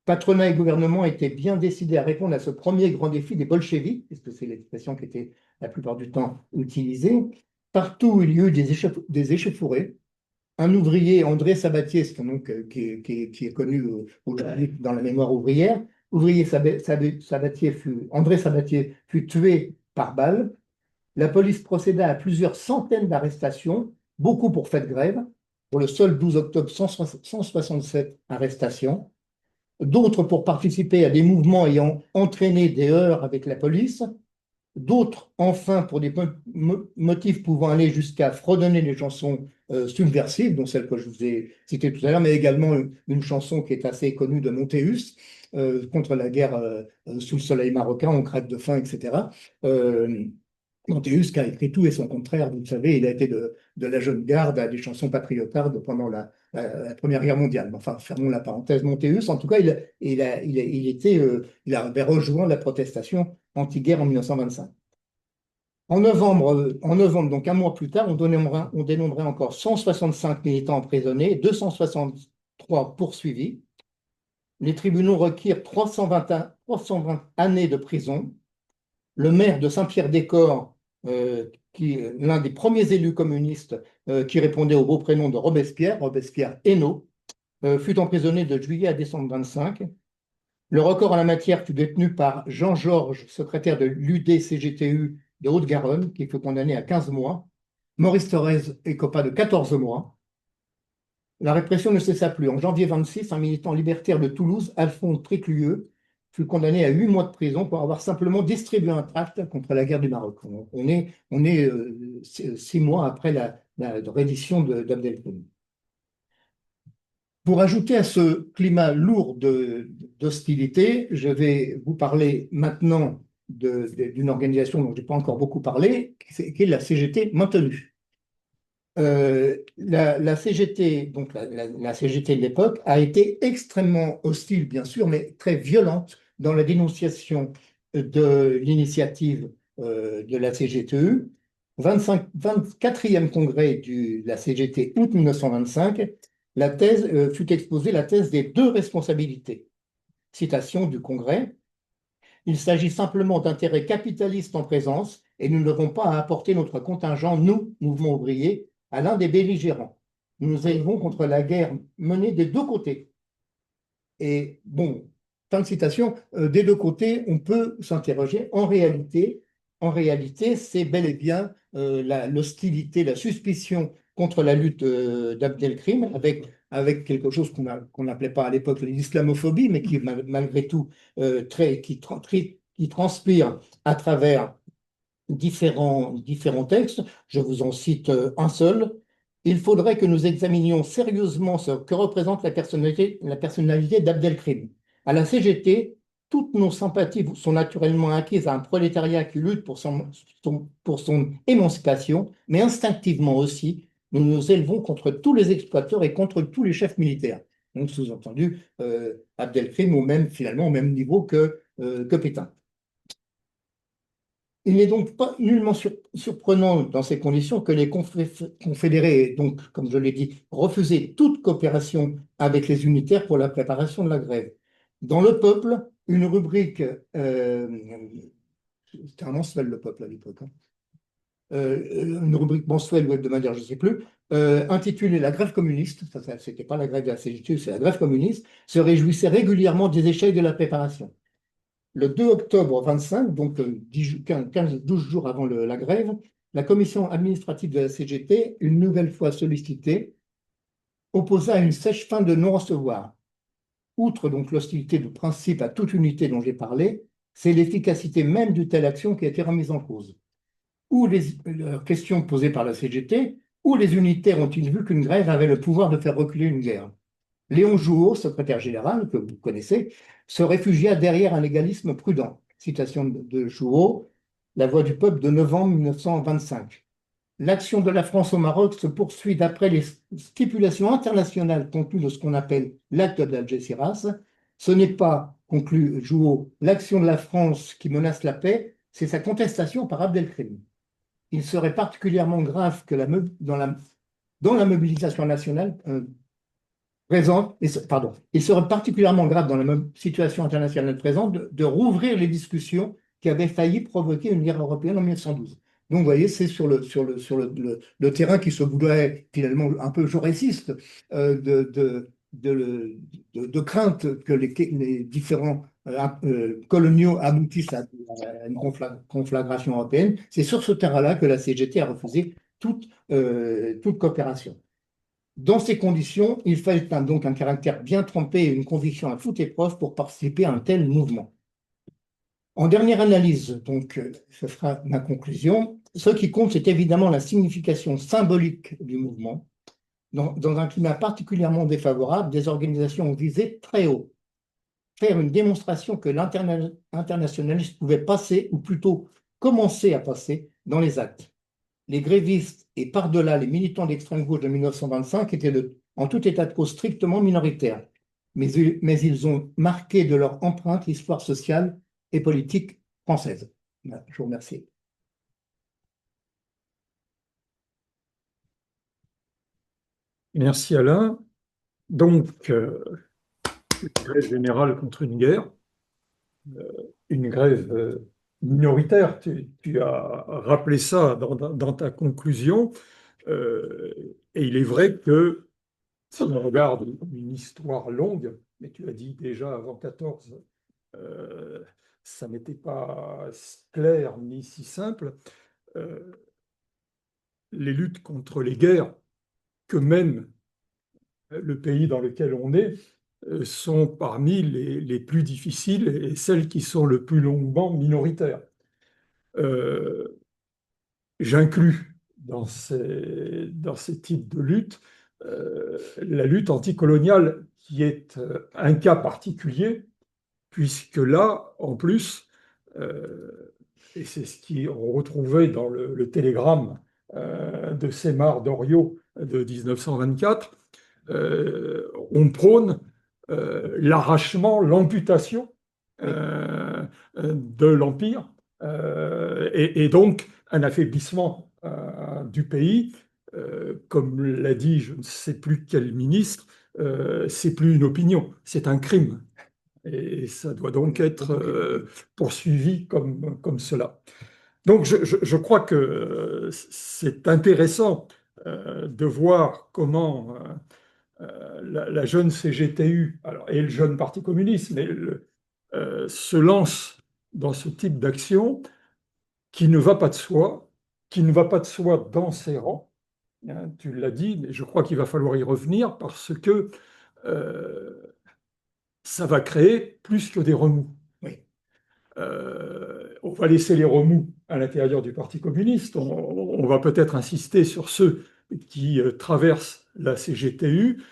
Patronat et gouvernement étaient bien décidés à répondre à ce premier grand défi des bolcheviks, puisque c'est l'expression qui était la plupart du temps utilisée. Partout où il y eut des échauffourées, un ouvrier, André Sabatier, c'est un nom qui est connu aujourd'hui dans la mémoire ouvrière, André Sabatier fut tué par balle. La police procéda à plusieurs centaines d'arrestations, beaucoup pour fait de grève. Pour le seul 12 octobre, 167 arrestations. D'autres pour participer à des mouvements ayant entraîné des heurts avec la police. D'autres, enfin, pour des motifs pouvant aller jusqu'à fredonner des chansons subversives, dont celle que je vous ai citée tout à l'heure, mais également une chanson qui est assez connue de Montéus, contre la guerre sous le soleil marocain, on crève de faim, etc. Montéus qui a écrit tout et son contraire, vous le savez, il a été de la jeune garde à des chansons patriotardes pendant la Première Guerre mondiale. Enfin, fermons la parenthèse Montéus. En tout cas, il avait rejoint la protestation anti-guerre en 1925. En novembre, donc un mois plus tard, on dénombrait encore 165 militants emprisonnés, 263 poursuivis. Les tribunaux requirent 320 années de prison. Le maire de Saint-Pierre-des-Corps, l'un des premiers élus communistes qui répondait au beau prénom de Robespierre Hénault, fut emprisonné de juillet à décembre 25. Le record en la matière fut détenu par Jean Georges, secrétaire de l'UDCGTU de Haute-Garonne, qui fut condamné à 15 mois. Maurice Thorez écopa de 14 mois. La répression ne cessa plus. En janvier 26, un militant libertaire de Toulouse, Alphonse Triclieux, fut condamné à 8 mois de prison pour avoir simplement distribué un tract contre la guerre du Maroc. On est 6 mois après la reddition d'Abdelkrim. Pour ajouter à ce climat lourd d'hostilité, je vais vous parler maintenant d'une organisation dont je n'ai pas encore beaucoup parlé, qui est la CGT maintenue. La CGT, donc la CGT de l'époque, a été extrêmement hostile, bien sûr, mais très violente dans la dénonciation de l'initiative de la CGTE. 24e congrès de la CGT, août 1925, fut exposée la thèse des deux responsabilités. Citation du congrès. Il s'agit simplement d'intérêts capitalistes en présence et nous n'avons pas à apporter notre contingent, nous, mouvement ouvrier, à l'un des belligérants. Nous nous élevons contre la guerre menée des deux côtés. Et bon, fin de citation, des deux côtés, on peut s'interroger. En réalité, c'est bel et bien l'hostilité, la suspicion contre la lutte d'Abdelkrim, avec quelque chose qu'on n'appelait pas à l'époque l'islamophobie, mais qui malgré tout qui transpire à travers différents textes. Je vous en cite un seul. Il faudrait que nous examinions sérieusement ce que représente la personnalité d'Abdelkrim. À la CGT, toutes nos sympathies sont naturellement acquises à un prolétariat qui lutte pour son émancipation, mais instinctivement aussi, nous nous élevons contre tous les exploiteurs et contre tous les chefs militaires. Donc, sous-entendu, Abdelkrim finalement au même niveau que Pétain. Il n'est donc pas nullement surprenant dans ces conditions que les confédérés, donc, comme je l'ai dit, refusaient toute coopération avec les unitaires pour la préparation de la grève. Dans Le Peuple, une rubrique, c'était un mensuel Le Peuple à l'époque, une rubrique mensuelle ou hebdomadaire, je ne sais plus, intitulée La grève communiste, ce n'était pas la grève de la CGT, c'est la grève communiste, se réjouissait régulièrement des échecs de la préparation. Le 2 octobre 25, donc 15-12 jours avant la grève, la commission administrative de la CGT, une nouvelle fois sollicitée, opposa une sèche-fin de non-recevoir. Outre donc l'hostilité de principe à toute unité dont j'ai parlé, c'est l'efficacité même d'une telle action qui a été remise en cause. Ou les questions posées par la CGT, ou les unitaires ont-ils vu qu'une grève avait le pouvoir de faire reculer une guerre. Léon Jouot, secrétaire général, que vous connaissez, se réfugia derrière un légalisme prudent. Citation de Jouot, La Voix du peuple de novembre 1925. L'action de la France au Maroc se poursuit d'après les stipulations internationales contenues de ce qu'on appelle l'acte d'Algésiras. Ce n'est pas, conclut Jouot, l'action de la France qui menace la paix, c'est sa contestation par Abdelkrim. Il serait particulièrement grave que dans la mobilisation nationale présente, pardon, il serait particulièrement grave dans la situation internationale présente de rouvrir les discussions qui avaient failli provoquer une guerre européenne en 1912. Donc, vous voyez, c'est le terrain qui se voudrait finalement un peu jaurésiste de crainte que les différents coloniaux aboutissent à une conflagration européenne. C'est sur ce terrain-là que la CGT a refusé toute coopération. Dans ces conditions, il fallait donc un caractère bien trempé et une conviction à toute épreuve pour participer à un tel mouvement. En dernière analyse, donc, ce sera ma conclusion, ce qui compte, c'est évidemment la signification symbolique du mouvement. Dans un climat particulièrement défavorable, des organisations ont visé très haut, faire une démonstration que l'internationalisme pouvait passer, ou plutôt commencer à passer, dans les actes. Les grévistes et par-delà les militants d'extrême gauche de 1925 étaient en tout état de cause strictement minoritaires, mais ils ont marqué de leur empreinte l'histoire sociale et politique française. Voilà, je vous remercie. Merci Alain. Donc, une grève générale contre une grève minoritaire. Tu as rappelé ça dans ta conclusion. Et il est vrai que si on regarde une histoire longue, mais tu as dit déjà avant 14, ça n'était pas clair ni si simple. Euh, les luttes contre les guerres que mène le pays dans lequel on est sont parmi les plus difficiles et celles qui sont le plus longuement minoritaires. Euh, J'inclus dans ces types de luttes la lutte anticoloniale, qui est un cas particulier, puisque là, en plus, et c'est ce qu'on retrouvait dans le télégramme de Semar d'Oriot de 1924, on prône l'arrachement, l'amputation Oui, de l'Empire et donc un affaiblissement du pays. Comme l'a dit je ne sais plus quel ministre, c'est plus une opinion, c'est un crime. Et ça doit donc être poursuivi comme cela. Donc je crois que c'est intéressant de voir comment la jeune CGTU alors, et le jeune Parti communiste se lance dans ce type d'action qui ne va pas de soi, qui ne va pas de soi dans ses rangs. Hein, tu l'as dit, mais je crois qu'il va falloir y revenir parce que ça va créer plus que des remous. oui. On va laisser les remous à l'intérieur du Parti communiste. On va peut-être insister sur ceux qui traversent la CGTU,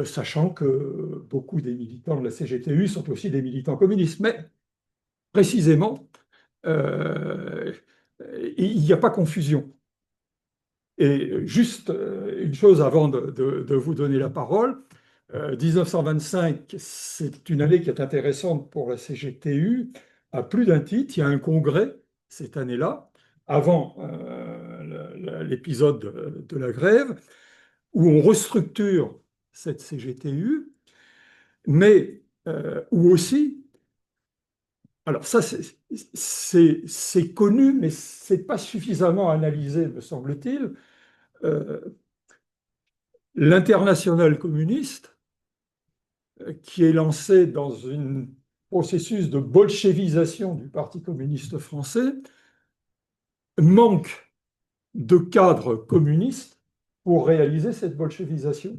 sachant que beaucoup des militants de la CGTU sont aussi des militants communistes. Mais précisément, euh, il n'y a pas confusion. Et juste une chose avant de vous donner la parole, 1925, c'est une année qui est intéressante pour la CGTU, à plus d'un titre. Il y a un congrès cette année-là, avant l'épisode de la grève, où on restructure cette CGTU, mais où aussi, alors ça c'est connu, mais c'est pas suffisamment analysé, me semble-t-il, euh, l'internationale communiste qui est lancé dans un processus de bolchevisation du Parti communiste français, manque de cadres communistes pour réaliser cette bolchevisation.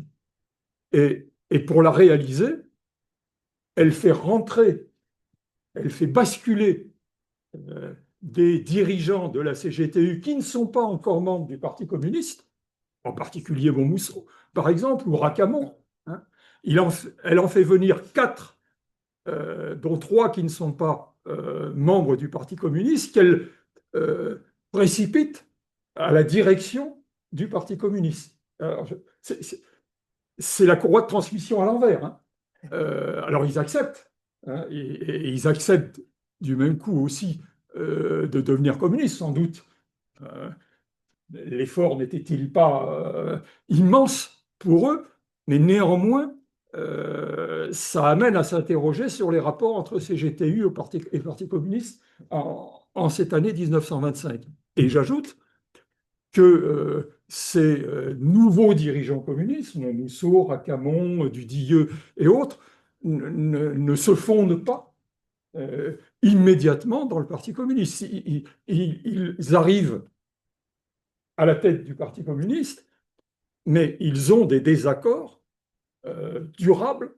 Et pour la réaliser, elle fait rentrer, elle fait basculer des dirigeants de la CGTU qui ne sont pas encore membres du Parti communiste, en particulier Montmousseau, par exemple, ou Racamon. Hein. Elle en fait venir 4 dont 3 qui ne sont pas membres du Parti communiste, qu'elle précipite à la direction du Parti communiste. C'est la courroie de transmission à l'envers. Hein. Alors ils acceptent, hein, et ils acceptent du même coup aussi de devenir communistes, sans doute. Euh, L'effort n'était-il pas immense pour eux, mais néanmoins, ça amène à s'interroger sur les rapports entre CGTU et Parti communiste en cette année 1925. Et j'ajoute que ces nouveaux dirigeants communistes, Mousseau, Racamon, Dudilleux et autres, ne se fondent pas immédiatement dans le Parti communiste. Ils arrivent à la tête du Parti communiste, mais ils ont des désaccords durables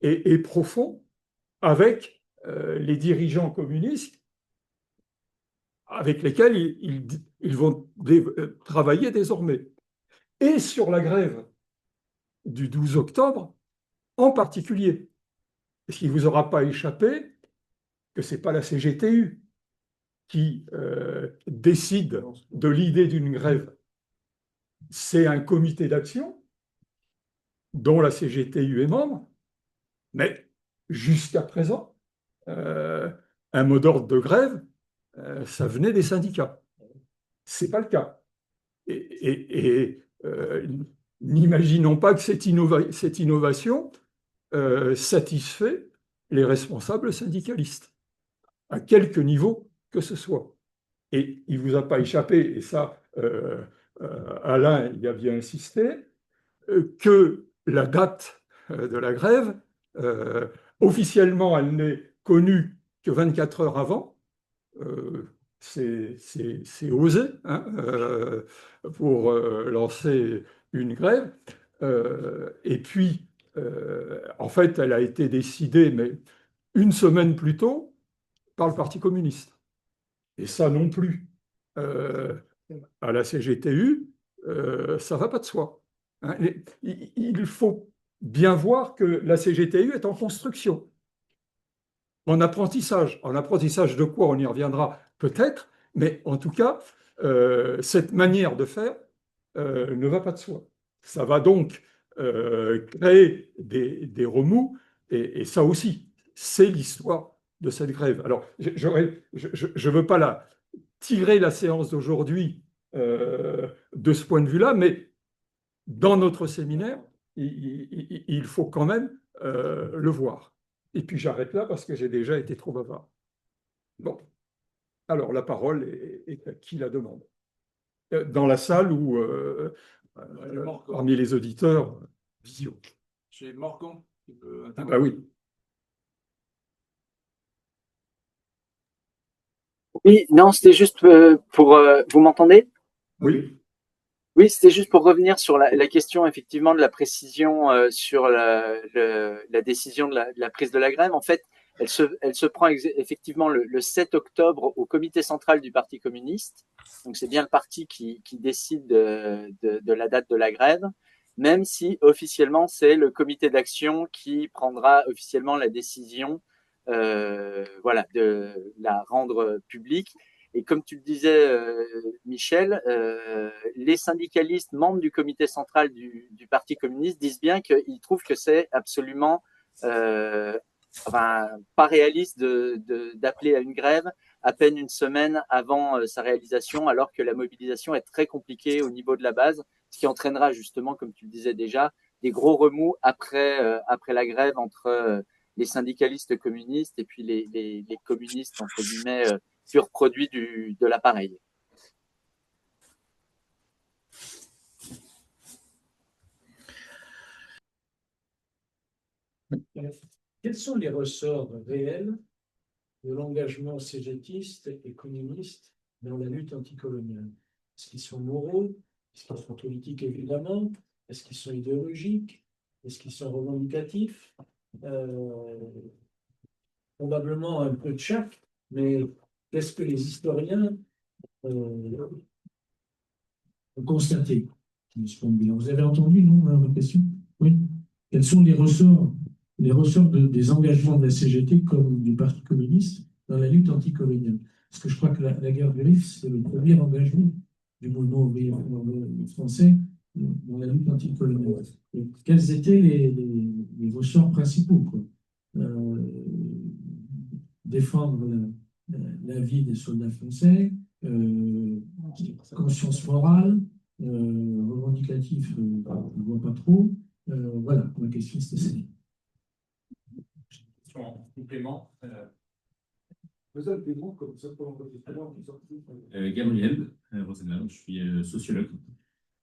et profonds avec les dirigeants communistes avec lesquels ils vont travailler désormais. Et sur la grève du 12 octobre en particulier. Parce qu'il ne vous aura pas échappé que ce n'est pas la CGTU qui décide de l'idée d'une grève. C'est un comité d'action dont la CGTU est membre, mais jusqu'à présent, un mot d'ordre de grève, ça venait des syndicats. Ce n'est pas le cas. N'imaginons pas que cette innovation satisfait les responsables syndicalistes, à quelque niveau que ce soit. Et il ne vous a pas échappé, et ça, Alain y a bien insisté, que la date de la grève, officiellement, elle n'est connue que 24 heures avant. C'est osé, hein, pour lancer une grève. Et puis, en fait, elle a été décidée, mais une semaine plus tôt, par le Parti communiste. Et ça non plus, à la CGTU, ça ne va pas de soi. Hein. Il faut bien voir que la CGTU est en construction, en apprentissage. En apprentissage de quoi? On y reviendra peut-être, mais en tout cas, cette manière de faire ne va pas de soi. Ça va donc créer des remous, et ça aussi, c'est l'histoire de cette grève. Alors, je ne veux pas tirer la séance d'aujourd'hui de ce point de vue-là, mais dans notre séminaire, il faut quand même le voir. Et puis j'arrête là parce que j'ai déjà été trop bavard. Bon, alors la parole est à qui la demande? Dans la salle ou parmi les auditeurs visio? C'est Morgan qui peut Ah bah oui. Oui, non, c'était juste pour... vous m'entendez? Oui. Oui, c'était juste pour revenir sur la question effectivement de la précision sur la décision de la prise de la grève. En fait, elle se prend effectivement le 7 octobre au comité central du Parti communiste. Donc c'est bien le parti qui décide de la date de la grève, même si officiellement c'est le comité d'action qui prendra officiellement la décision, voilà, de la rendre publique. Et comme tu le disais, Michel, les syndicalistes membres du comité central du Parti communiste disent bien qu'ils trouvent que c'est absolument pas réaliste d'appeler à une grève à peine une semaine avant sa réalisation, alors que la mobilisation est très compliquée au niveau de la base, ce qui entraînera justement, comme tu le disais déjà, des gros remous après la grève entre les syndicalistes communistes et puis les communistes, entre guillemets, pur produit de l'appareil. Quels sont les ressorts réels de l'engagement cégétiste et communiste dans la lutte anticoloniale? Est-ce qu'ils sont moraux? Est-ce qu'ils sont politiques, évidemment? Est-ce qu'ils sont idéologiques? Est-ce qu'ils sont revendicatifs? Probablement un peu de chaque, mais qu'est-ce que les historiens ont constaté de ce point de vue? Vous avez entendu, non, votre question? Oui. Quels sont les ressorts des engagements de la CGT comme du Parti communiste dans la lutte anticoloniale? Parce que je crois que la guerre du Rif, c'est le premier engagement du mouvement ouvrier français dans la lutte anticoloniale. Et quels étaient les ressorts principaux, quoi? Euh, Défendre la vie des soldats français, conscience morale, revendicatif, je ne vois pas trop. Voilà, ma question c'était ça. En complément, Gabriel Rosenbaum, je suis sociologue.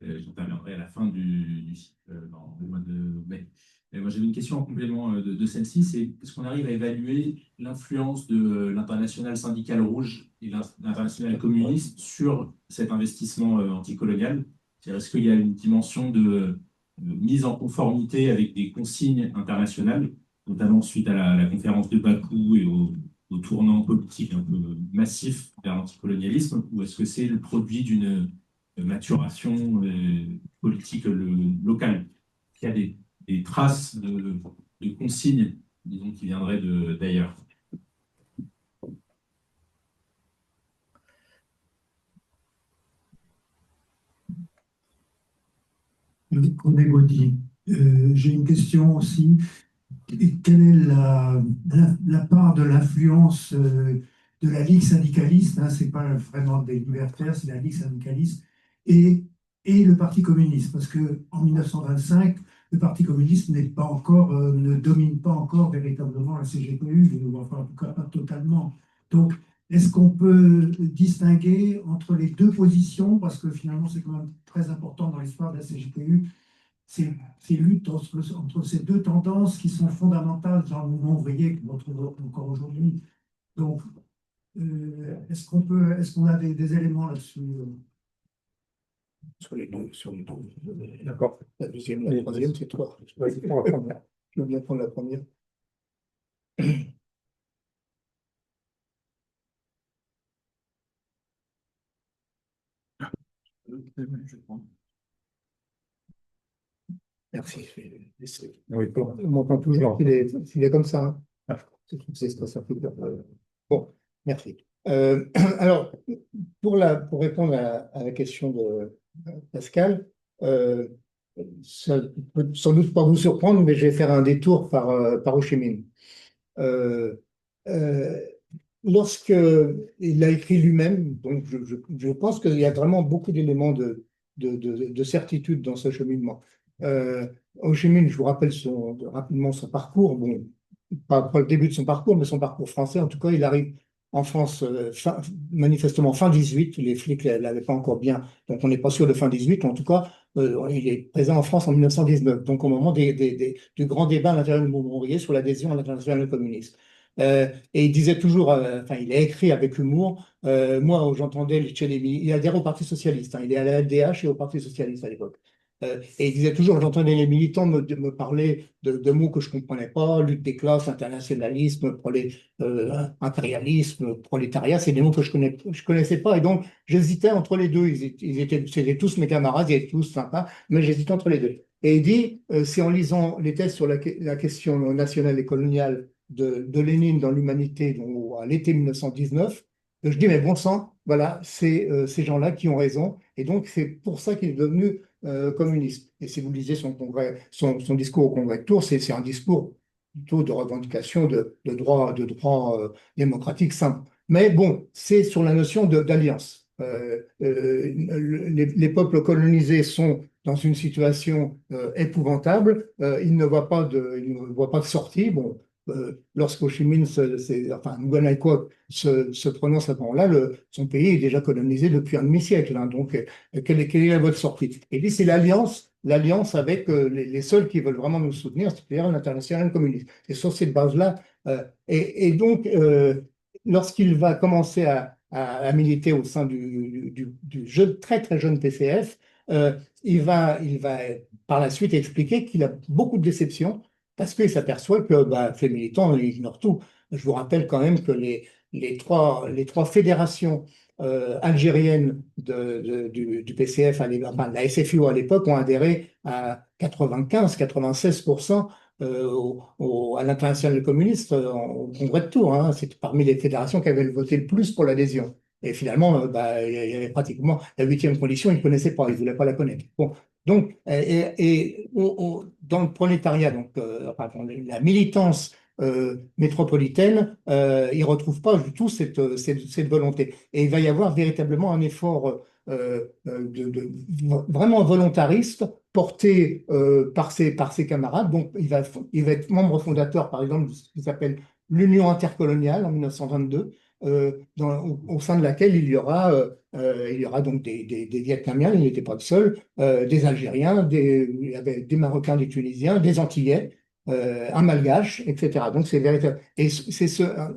J'interviendrai à la fin du cycle dans le mois de mai. Moi, j'avais une question en complément de celle-ci, c'est est-ce qu'on arrive à évaluer l'influence de l'international syndical rouge et l'international communiste sur cet investissement anticolonial? C'est-à-dire, est-ce qu'il y a une dimension de mise en conformité avec des consignes internationales, notamment suite à la conférence de Bakou et au tournant politique un peu massif vers l'anticolonialisme, ou est-ce que c'est le produit d'une maturation politique locale? Il y a des traces de consignes, disons, qui viendraient d'ailleurs. René Gaudi. J'ai une question aussi. Quelle est la part de l'influence de la Ligue syndicaliste, hein, ce n'est pas vraiment des libertaires, c'est la Ligue syndicaliste, et le Parti communiste? Parce qu'en 1925, le Parti communiste n'est pas encore, ne domine pas encore véritablement la CGPU, enfin, en tout cas pas totalement. Donc, est-ce qu'on peut distinguer entre les deux positions? Parce que finalement, c'est quand même très important dans l'histoire de la CGPU, ces luttes entre ces deux tendances qui sont fondamentales dans le mouvement ouvrier qu'on retrouve encore aujourd'hui. Donc, est-ce qu'on a des éléments là-dessus? Sur les deux, sur les deux. D'accord. La deuxième, la troisième, c'est toi. Je veux bien prendre la première. Merci. On m'entend toujours s'il est comme ça. Hein. C'est ça. Bon, merci. Alors, pour répondre à la question de Pascal, ça peut sans doute pas vous surprendre, mais je vais faire un détour par Ho Chi Minh. Lorsque il a écrit lui-même, donc je pense qu'il y a vraiment beaucoup d'éléments de certitude dans ce cheminement. Ho Chi Minh, je vous rappelle rapidement son parcours, bon, pas le début de son parcours, mais son parcours français. En tout cas, il arrive en France manifestement fin 18, les flics ne l'avaient pas encore bien, donc on n'est pas sûr de fin 18, en tout cas, il est présent en France en 1919, donc au moment du grand débat à l'intérieur du mouvement ouvrier sur l'adhésion à l'international communiste. Et il disait toujours, enfin, il a écrit avec humour. Moi, j'entendais il adhère au Parti socialiste, hein, il est à la LDH et au Parti socialiste à l'époque. Et il disait toujours, j'entendais les militants me parler de mots que je ne comprenais pas, lutte des classes, internationalisme, impérialisme, prolétariat, c'est des mots que je connaissais pas. Et donc, j'hésitais entre les deux. C'était tous mes camarades, ils étaient tous sympas, mais j'hésitais entre les deux. Et il dit, c'est en lisant les thèses sur la question nationale et coloniale de Lénine dans l'Humanité à l'été 1919, je dis, mais bon sang, voilà, c'est ces gens-là qui ont raison. Et donc, c'est pour ça qu'il est devenu communiste. Et si vous lisez son discours au congrès de Tours, c'est un discours plutôt de revendication de droits démocratiques simples. Mais bon, c'est sur la notion d'alliance. Les peuples colonisés sont dans une situation épouvantable. Ils ne voient pas de sortie. Bon, lorsqu'Ho Chi Minh, enfin, Nguyen Ai Quoc se prononce à ce moment-là, son pays est déjà colonisé depuis un demi-siècle. Hein, donc, quelle est votre sortie? Et puis, c'est l'alliance avec les seuls qui veulent vraiment nous soutenir, c'est-à-dire l'international communiste. Et sur cette base-là, et donc, lorsqu'il va commencer à militer au sein du très très jeune PCF, il va par la suite expliquer qu'il a beaucoup de déceptions parce qu'il s'aperçoit que ces militants ils ignorent tout. Je vous rappelle quand même que les trois fédérations algériennes du PCF, enfin, la SFIO à l'époque, ont adhéré à 95-96% à l'international communiste au congrès de Tours. Hein. C'est parmi les fédérations qui avaient voté le plus pour l'adhésion. Et finalement, il y avait pratiquement la huitième condition, ils ne connaissaient pas, ils ne voulaient pas la connaître. Bon, donc, dans le prolétariat, donc, enfin, dans la militance métropolitaine, ils ne retrouvent pas du tout cette volonté. Et il va y avoir véritablement un effort vraiment volontariste porté par ses camarades. Donc, il va être membre fondateur, par exemple, de ce qui s'appelle l'Union intercoloniale en 1922, au sein de laquelle il y aura donc des Vietnamiens, il n'était pas le seul, des Algériens, il y avait des Marocains, des Tunisiens, des Antillais, un Malgache, etc. Donc c'est véritable. Et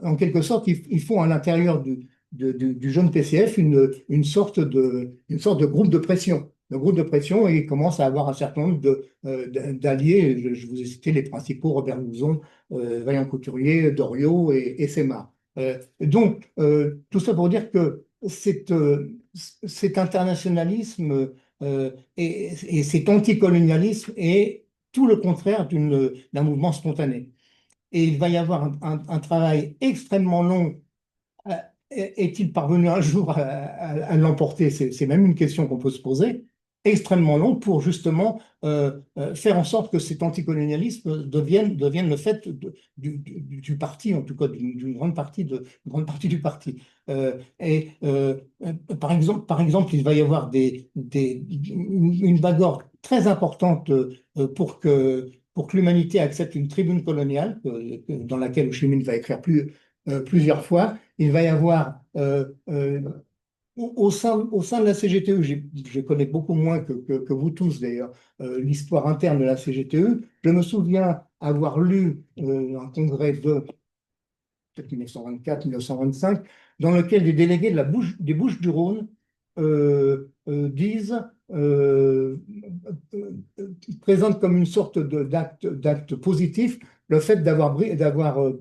en quelque sorte, ils font à l'intérieur du jeune PCF une sorte de groupe de pression. Le groupe de pression, et il commence à avoir un certain nombre d'alliés. Je vous ai cité les principaux: Robert Louzon, Vaillant Couturier, Doriot et Semar. Donc, tout ça pour dire que cet internationalisme et cet anticolonialisme est tout le contraire d'un mouvement spontané. Et il va y avoir un travail extrêmement long. Euh, Est-il parvenu un jour à l'emporter? C'est même une question qu'on peut se poser. Extrêmement long pour justement faire en sorte que cet anticolonialisme devienne le fait du parti, en tout cas d'une grande partie du parti. Par exemple, il va y avoir une bagarre très importante pour que l'humanité accepte une tribune coloniale, dans laquelle Ho Chi Minh va écrire plusieurs fois. Il va y avoir au sein de la CGTE, je connais beaucoup moins que vous tous d'ailleurs, l'histoire interne de la CGTE. Je me souviens avoir lu un congrès de peut-être 1924-1925, dans lequel des délégués des Bouches-du-Rhône disent, présentent comme une sorte d'acte positif le fait d'avoir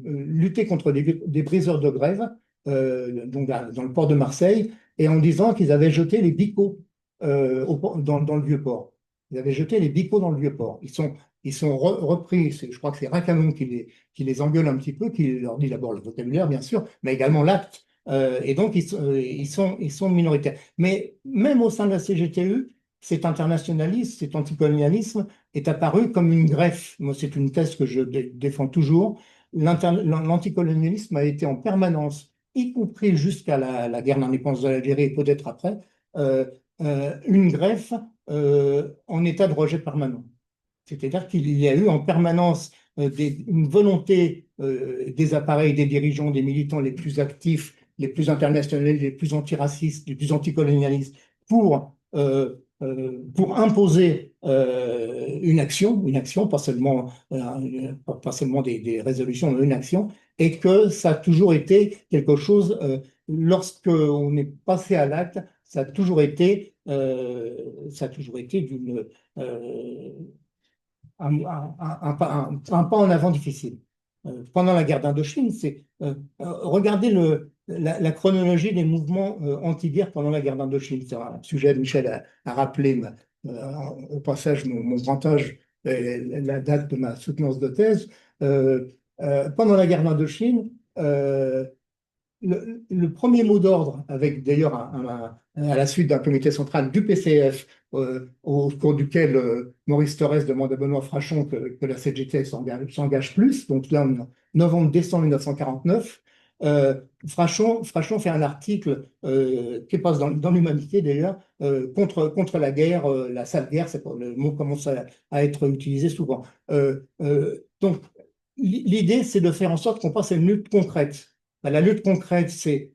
lutté contre des briseurs de grève, donc dans le port de Marseille, et en disant qu'ils avaient jeté les bicots dans le Vieux-Port. Ils avaient jeté les bicots dans le Vieux-Port. Ils sont repris, je crois que c'est Racanon qui les engueule un petit peu, qui leur dit d'abord le vocabulaire, bien sûr, mais également l'acte. Et donc, ils sont minoritaires. Mais même au sein de la CGTU, cet internationalisme, cet anticolonialisme est apparu comme une greffe. Moi, c'est une thèse que je défends toujours. L'anticolonialisme a été en permanence, y compris jusqu'à la guerre d'indépendance de l'Algérie et peut-être après, une greffe en état de rejet permanent. C'est-à-dire qu'il y a eu en permanence une volonté des appareils, des dirigeants, des militants les plus actifs, les plus internationalistes, les plus antiracistes, les plus anticolonialistes, pour imposer une action, pas seulement des résolutions, mais une action, et que ça a toujours été quelque chose, lorsqu'on est passé à l'acte, ça a toujours été un pas en avant difficile. Pendant la guerre d'Indochine, regardez la chronologie des mouvements anti-guerre pendant la guerre d'Indochine. C'est un sujet, Michel a rappelé au passage mon grand âge, la date de ma soutenance de thèse. Pendant la guerre d'Indochine, le premier mot d'ordre, avec d'ailleurs à la suite d'un comité central du PCF, au cours duquel Maurice Thorez demande à Benoît Frachon que la CGT s'engage plus, donc là, en novembre-décembre 1949, Frachon fait un article qui passe dans l'Humanité d'ailleurs, contre la guerre, la sale guerre, le mot commence à être utilisé souvent. Donc, l'idée, c'est de faire en sorte qu'on passe à une lutte concrète. La lutte concrète, c'est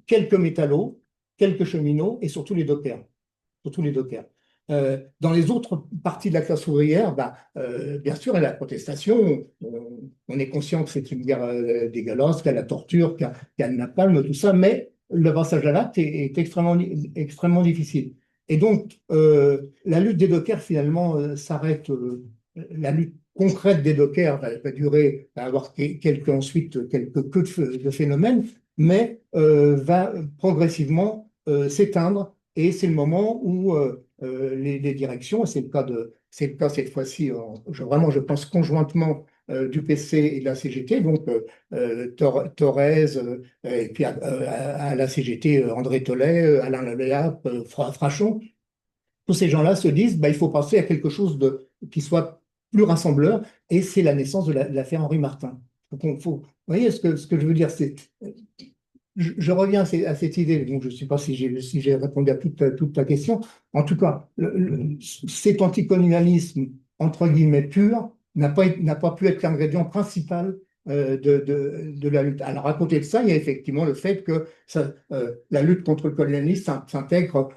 quelques métallos, quelques cheminots et surtout les dockers. Surtout les dockers. Dans les autres parties de la classe ouvrière, bien sûr, il y a la protestation. On est conscient que c'est une guerre dégueulasse, qu'il y a la torture, qu'il y a le napalm, tout ça, mais le passage à l'acte est extrêmement difficile. Et donc, la lutte des dockers, finalement, s'arrête. La lutte concrète des dockers va durer, va avoir ensuite quelques queues de phénomènes, mais va progressivement s'éteindre. Et c'est le moment où les directions, et c'est le cas cette fois-ci, vraiment, je pense conjointement du PC et de la CGT, donc Thorez, et puis à la CGT, André Tollet, Alain Leléap, Frachon. Tous ces gens-là se disent, bah, il faut penser à quelque chose qui soit plus rassembleur, et c'est la naissance de l'affaire Henri Martin. Vous voyez ce que je veux dire, c'est, je reviens à cette idée, donc je ne sais pas si j'ai répondu à toute ta question. En tout cas, cet anticolonialisme, entre guillemets, pur, n'a pas pu être l'ingrédient principal de la lutte. Alors, à côté de ça, il y a effectivement le fait que la lutte contre le colonialisme s'intègre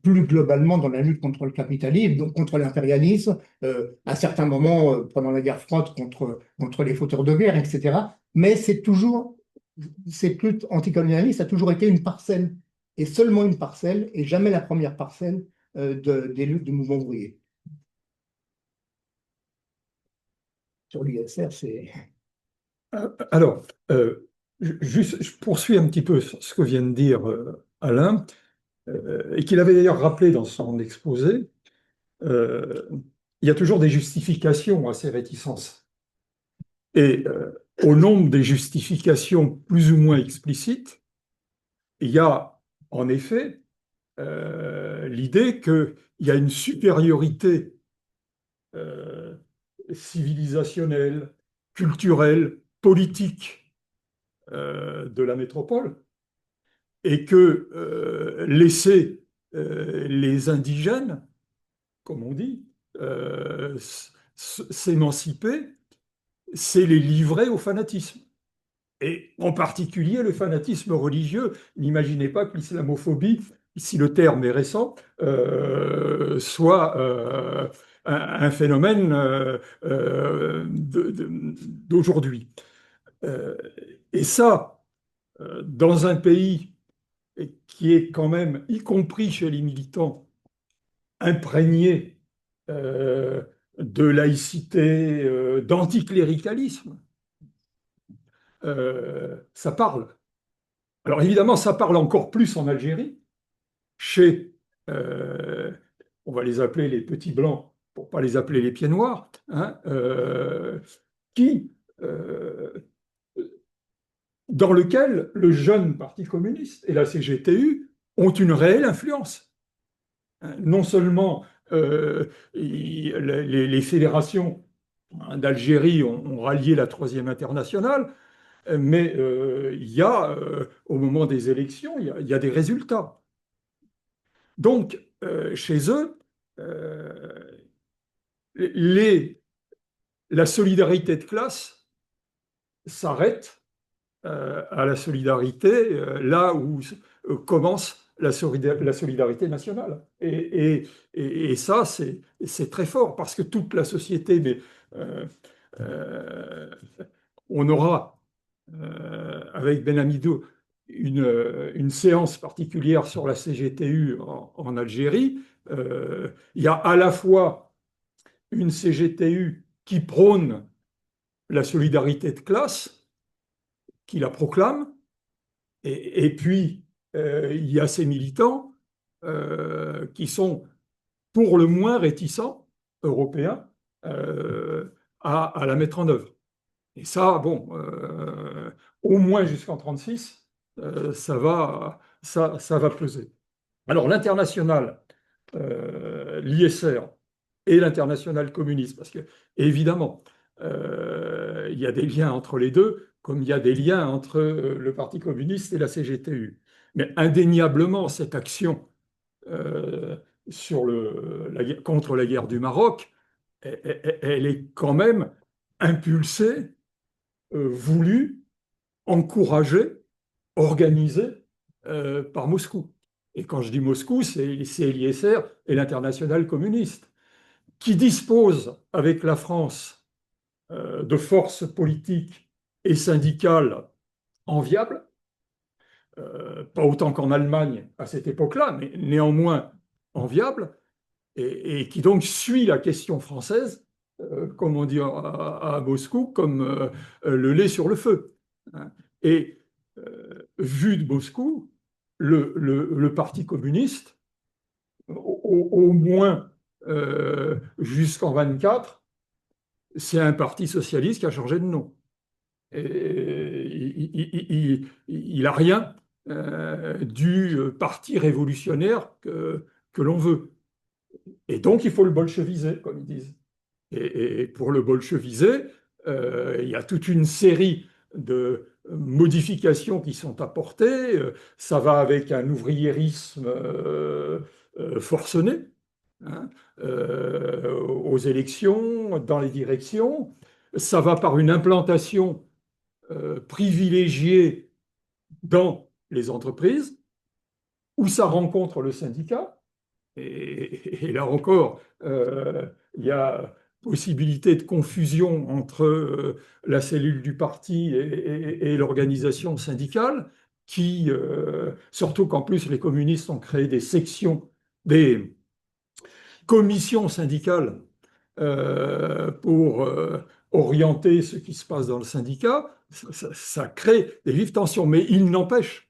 plus globalement dans la lutte contre le capitalisme, donc contre l'impérialisme, à certains moments, pendant la guerre froide, contre les fauteurs de guerre, etc. Mais cette lutte anticolonialiste a toujours été une parcelle, et seulement une parcelle, et jamais la première parcelle des luttes du mouvement ouvrier. Sur l'USR, c'est... Alors, juste, je poursuis un petit peu ce que vient de dire Alain, et qu'il avait d'ailleurs rappelé dans son exposé. Il y a toujours des justifications à ces réticences. Et au nombre des justifications plus ou moins explicites, il y a en effet l'idée qu'il y a une supériorité civilisationnelle, culturelle, politique de la métropole, et que laisser les indigènes, comme on dit, s'émanciper, c'est les livrer au fanatisme. Et en particulier le fanatisme religieux. N'imaginez pas que l'islamophobie, si le terme est récent, soit un phénomène d'aujourd'hui. Et ça, dans un pays qui est quand même, y compris chez les militants, imprégné de laïcité, d'anticléricalisme, ça parle. Alors évidemment, ça parle encore plus en Algérie, chez, on va les appeler les petits blancs, pour ne pas les appeler les pieds noirs, hein, qui, dans lequel le jeune Parti communiste et la CGTU ont une réelle influence. Non seulement les fédérations d'Algérie ont rallié la Troisième Internationale, mais il y a, au moment des élections, il y a des résultats. Donc, chez eux, la solidarité de classe s'arrête à la solidarité là où commence la solidarité nationale. Et ça, c'est très fort, parce que toute la société, mais on aura, avec Ben Amidou, une séance particulière sur la CGTU en Algérie. Il y a à la fois une CGTU qui prône la solidarité de classe, qui la proclame, et puis il y a ces militants qui sont pour le moins réticents, européens, à la mettre en œuvre. Et ça, bon, au moins jusqu'en 1936, ça va peser. Alors l'international, l'ISR et l'international communiste, parce que évidemment, il y a des liens entre les deux, comme il y a des liens entre le Parti communiste et la CGTU. Mais indéniablement, cette action contre la guerre du Maroc, elle est quand même impulsée, voulue, encouragée, organisée par Moscou. Et quand je dis Moscou, c'est l'ISR et l'international communiste, qui disposent avec la France de forces politiques et syndicales enviables, pas autant qu'en Allemagne à cette époque-là, mais néanmoins enviables, et qui donc suit la question française, comme on dit à Moscou, comme le lait sur le feu. Et vu de Moscou, le Parti communiste, au moins jusqu'en 1924, c'est un parti socialiste qui a changé de nom. Et il n'a rien du parti révolutionnaire que l'on veut. Et donc, il faut le bolcheviser, comme ils disent. Et pour le bolcheviser, il y a toute une série de modifications qui sont apportées. Ça va avec un ouvriérisme forcené, hein, aux élections, dans les directions. Ça va par une implantation privilégiée dans les entreprises, où ça rencontre le syndicat. Et là encore, il y a possibilité de confusion entre la cellule du parti et l'organisation syndicale, surtout qu'en plus les communistes ont créé des sections, des commissions syndicales pour orienter ce qui se passe dans le syndicat, ça crée des vives tensions. Mais il n'empêche,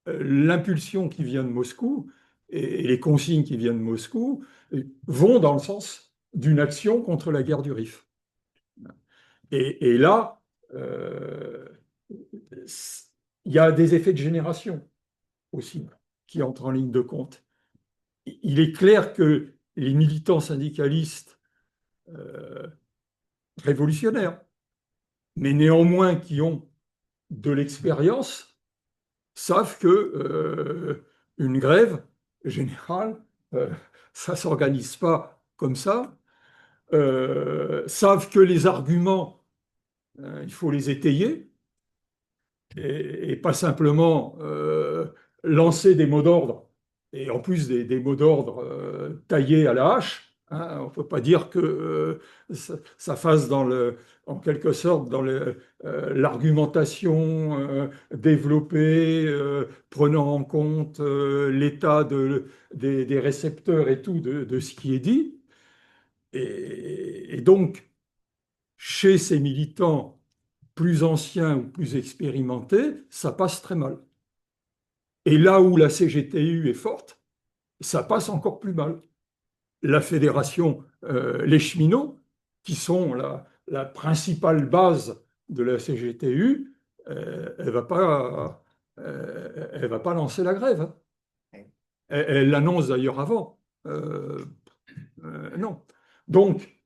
l'impulsion qui vient de Moscou et les consignes qui viennent de Moscou vont dans le sens d'une action contre la guerre du Rif. Et là, il y a des effets de génération aussi qui entrent en ligne de compte. Il est clair que les militants syndicalistes révolutionnaires, mais néanmoins qui ont de l'expérience, savent que une grève générale, ça ne s'organise pas comme ça, savent que les arguments, il faut les étayer, et pas simplement lancer des mots d'ordre, et en plus des mots d'ordre taillés à la hache. Hein, on ne peut pas dire que ça fasse en quelque sorte dans l'argumentation développée, prenant en compte l'état des récepteurs et tout de ce qui est dit. Et donc, chez ces militants plus anciens ou plus expérimentés, ça passe très mal. Et là où la CGTU est forte, ça passe encore plus mal. La fédération, les cheminots, qui sont la principale base de la CGTU, elle va pas lancer la grève. Hein. Elle l'annonce d'ailleurs avant. Non. Donc,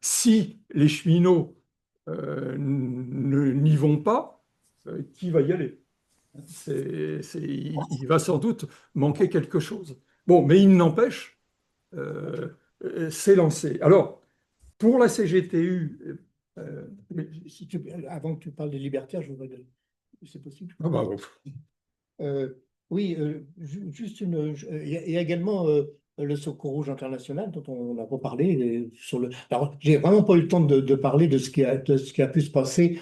si les cheminots n'y vont pas, qui va y aller? Il va sans doute manquer quelque chose. Bon, mais il n'empêche, c'est lancé. Alors, pour la CGTU, Avant que tu parles des libertaires, je voudrais. C'est possible? ah bah, Oui, juste il y a également le Secours Rouge International dont on a reparlé. Alors, j'ai vraiment pas eu le temps de parler de ce qui a pu se passer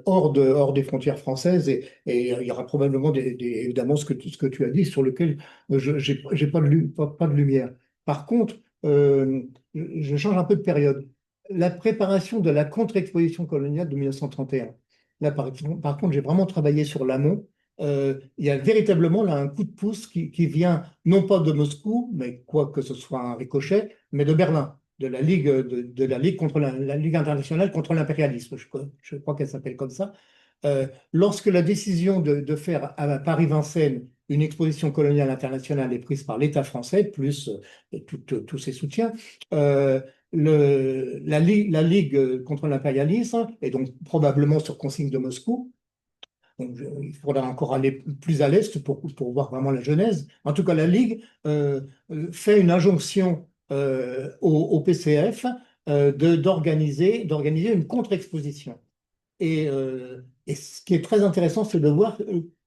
hors des frontières françaises et il y aura probablement évidemment ce que tu as dit sur lequel j'ai pas de lumière. Par contre, je change un peu de période. La préparation de la contre-exposition coloniale de 1931. Là, par contre, j'ai vraiment travaillé sur l'amont. Il y a véritablement là un coup de pouce qui vient non pas de Moscou, mais quoi que ce soit un ricochet, mais de Berlin, de la Ligue, de la Ligue contre la Ligue internationale contre l'impérialisme, je crois qu'elle s'appelle comme ça. Lorsque la décision de faire à Paris-Vincennes une exposition coloniale internationale est prise par l'État français, plus tous ses soutiens, la Ligue contre l'impérialisme, et donc probablement sur consigne de Moscou. Donc, il faudra encore aller plus à l'est pour voir vraiment la genèse. En tout cas, la Ligue fait une injonction au PCF d'organiser une contre-exposition. Et ce qui est très intéressant, c'est de voir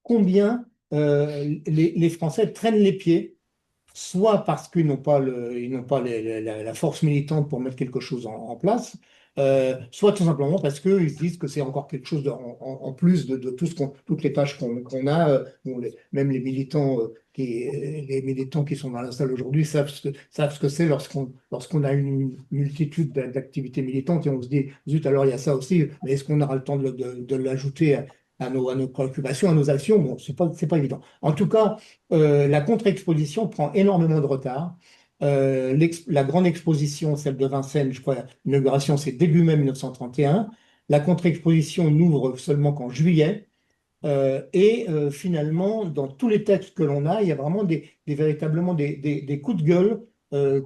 combien les Français traînent les pieds, soit parce qu'ils n'ont pas, la force militante pour mettre quelque chose en place, soit tout simplement parce qu'ils se disent que c'est encore quelque chose en plus de toutes les tâches qu'on a. Même les militants, les militants qui sont dans la salle aujourd'hui savent ce que c'est lorsqu'on a une multitude d'activités militantes et on se dit, zut, alors il y a ça aussi, mais est-ce qu'on aura le temps de l'ajouter à nos préoccupations, à nos actions? Bon, c'est pas évident. En tout cas, la contre-exposition prend énormément de retard. La grande exposition, celle de Vincennes, je crois, l'inauguration, c'est début mai 1931. La contre-exposition n'ouvre seulement qu'en juillet. Finalement, dans tous les textes que l'on a, il y a vraiment véritablement des coups de gueule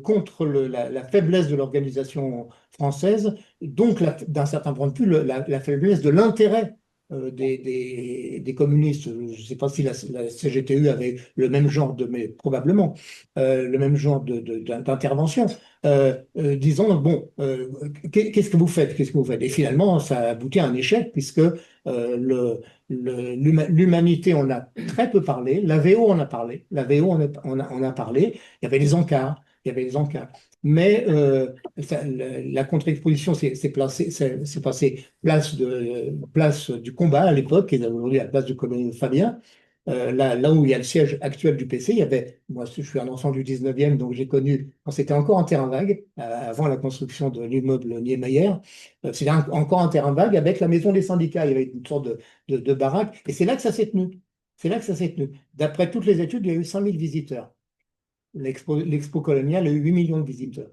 contre la faiblesse de l'organisation française, donc d'un certain point de vue, la faiblesse de l'intérêt des communistes. Je ne sais pas si la CGTU avait le même genre mais probablement le même genre d'intervention. Disons, bon, qu'est-ce que vous faites? Qu'est-ce que vous faites? Et finalement, ça a abouti à un échec, puisque l'humanité, on a très peu parlé. La VO, on a parlé. La VO, on a parlé. Il y avait les encarts. Il y avait les encarts. Mais la contre-exposition s'est passée place du combat à l'époque, et aujourd'hui à la place du colonel Fabien. Là où il y a le siège actuel du PC, il y avait, moi je suis un enfant du 19e, donc j'ai connu quand c'était encore un terrain vague, avant la construction de l'immeuble Niemeyer. C'était encore un terrain vague avec la maison des syndicats. Il y avait une sorte de baraque, et c'est là que ça s'est tenu. C'est là que ça s'est tenu. D'après toutes les études, il y a eu 5000 visiteurs. L'expo coloniale a eu 8 millions de visiteurs.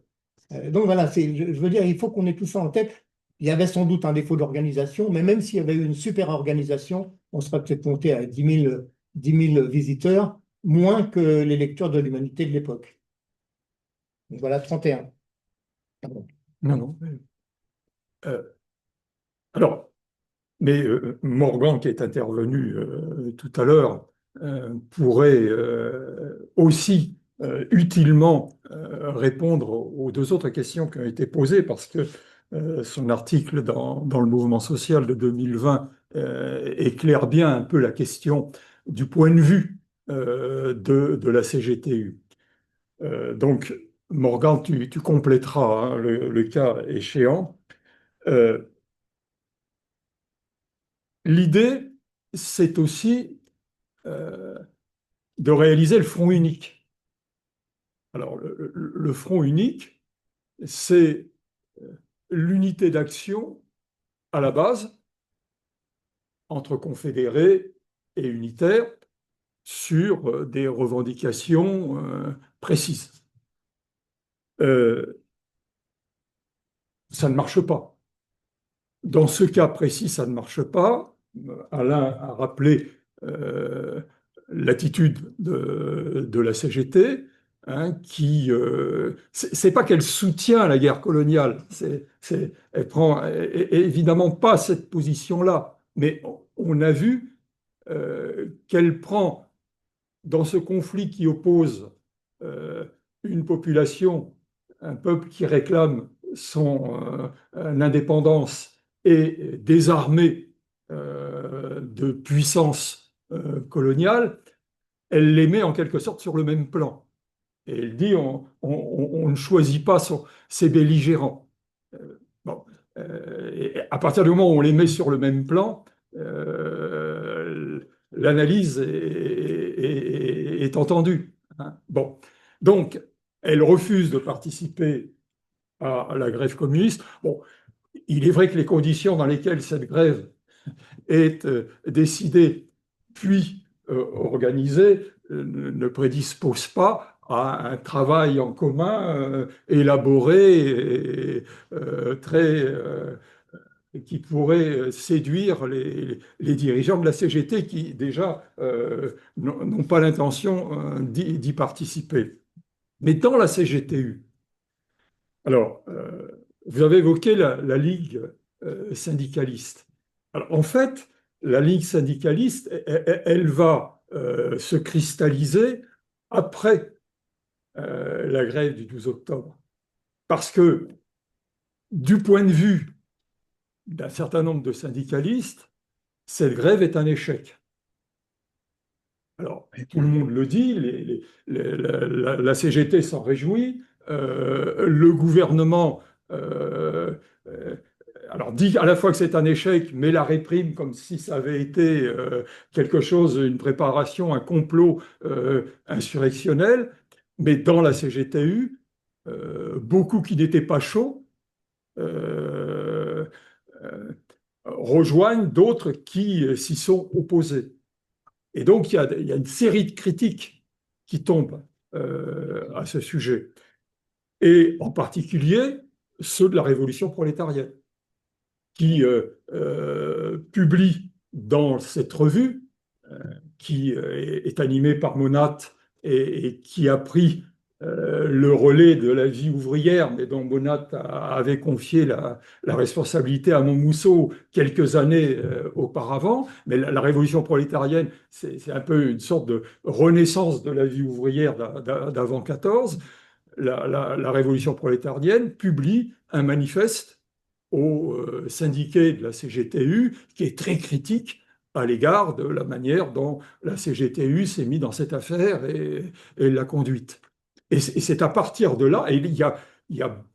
Donc voilà, je veux dire, il faut qu'on ait tout ça en tête. Il y avait sans doute un défaut d'organisation, mais même s'il y avait eu une super organisation, on serait peut-être monté à 10 000 visiteurs, moins que les lecteurs de l'Humanité de l'époque. Donc voilà, 31. Pardon. Non, non. Euh, alors, mais Morgan, qui est intervenu tout à l'heure, pourrait aussi utilement répondre aux deux autres questions qui ont été posées, parce que son article dans le Mouvement social de 2020 éclaire bien un peu la question du point de vue de la CGTU. Donc, Morgan, tu compléteras hein, le cas échéant. L'idée, c'est aussi euh, de réaliser le front unique. Alors, le front unique, c'est l'unité d'action à la base entre confédérés et unitaires sur des revendications précises. Ça ne marche pas. Dans ce cas précis, ça ne marche pas. Alain a rappelé l'attitude de la CGT, hein, qui c'est pas qu'elle soutient la guerre coloniale, elle prend évidemment pas cette position-là, mais on a vu qu'elle prend dans ce conflit qui oppose une population, un peuple qui réclame son indépendance et des armées de puissance coloniale, elle les met en quelque sorte sur le même plan. Et elle dit on ne choisit pas ces belligérants. Bon, et à partir du moment où on les met sur le même plan, l'analyse est entendue. Hein. Bon, donc elle refuse de participer à la grève communiste. Bon, il est vrai que les conditions dans lesquelles cette grève est décidée puis organisée ne prédisposent pas à un travail en commun élaboré et très qui pourrait séduire les dirigeants de la CGT qui déjà n'ont pas l'intention d'y participer. Mais dans la CGTU, alors, vous avez évoqué la Ligue syndicaliste. Alors, en fait, la Ligue syndicaliste, elle va se cristalliser après la grève du 12 octobre. Parce que, du point de vue d'un certain nombre de syndicalistes, cette grève est un échec. Alors, tout le monde le dit, la CGT s'en réjouit, le gouvernement alors dit à la fois que c'est un échec, mais la réprime comme si ça avait été quelque chose, une préparation, un complot insurrectionnel. Mais dans la CGTU, beaucoup qui n'étaient pas chauds euh, euh, rejoignent d'autres qui s'y sont opposés. Et donc, il y a une série de critiques qui tombent à ce sujet. et en particulier ceux de la révolution prolétarienne, qui publie dans cette revue, qui est animée par Monat et qui a pris le relais de la vie ouvrière, mais dont Monat avait confié la responsabilité à Montmousseau quelques années auparavant. Mais la révolution prolétarienne, c'est un peu une sorte de renaissance de la vie ouvrière d'avant 14. La révolution prolétarienne publie un manifeste aux syndiqués de la CGTU qui est très critique à l'égard de la manière dont la CGTU s'est mise dans cette affaire et l'a conduite. Et c'est à partir de là, et il y a